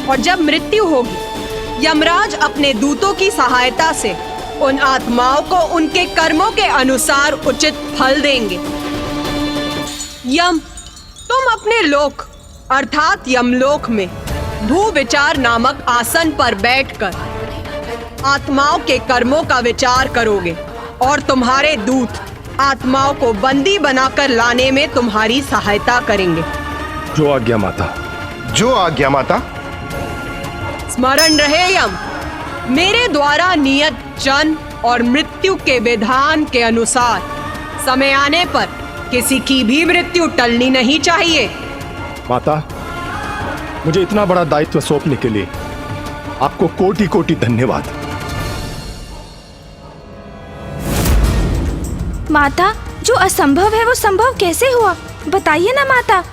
और जब मृत्यु होगी यमराज अपने दूतों की सहायता से उन आत्माओं को उनके कर्मों के अनुसार उचित फल देंगे। यम, तुम अपने लोक अर्थात यमलोक में भू विचार नामक आसन पर बैठकर आत्माओं के कर्मों का विचार करोगे, और तुम्हारे दूत आत्माओं को बंदी बनाकर लाने में तुम्हारी सहायता करेंगे। जो आज्ञा माता। जो आज्ञा माता। स्मरण रहे यम, मेरे द्वारा नियत जन्म और मृत्यु के विधान के अनुसार समय आने पर किसी की भी मृत्यु टलनी नहीं चाहिए। माता, मुझे इतना बड़ा दायित्व सौंपने के लिए आपको कोटि कोटि धन्यवाद। माता, जो असंभव है वो संभव कैसे हुआ? बताइए ना माता।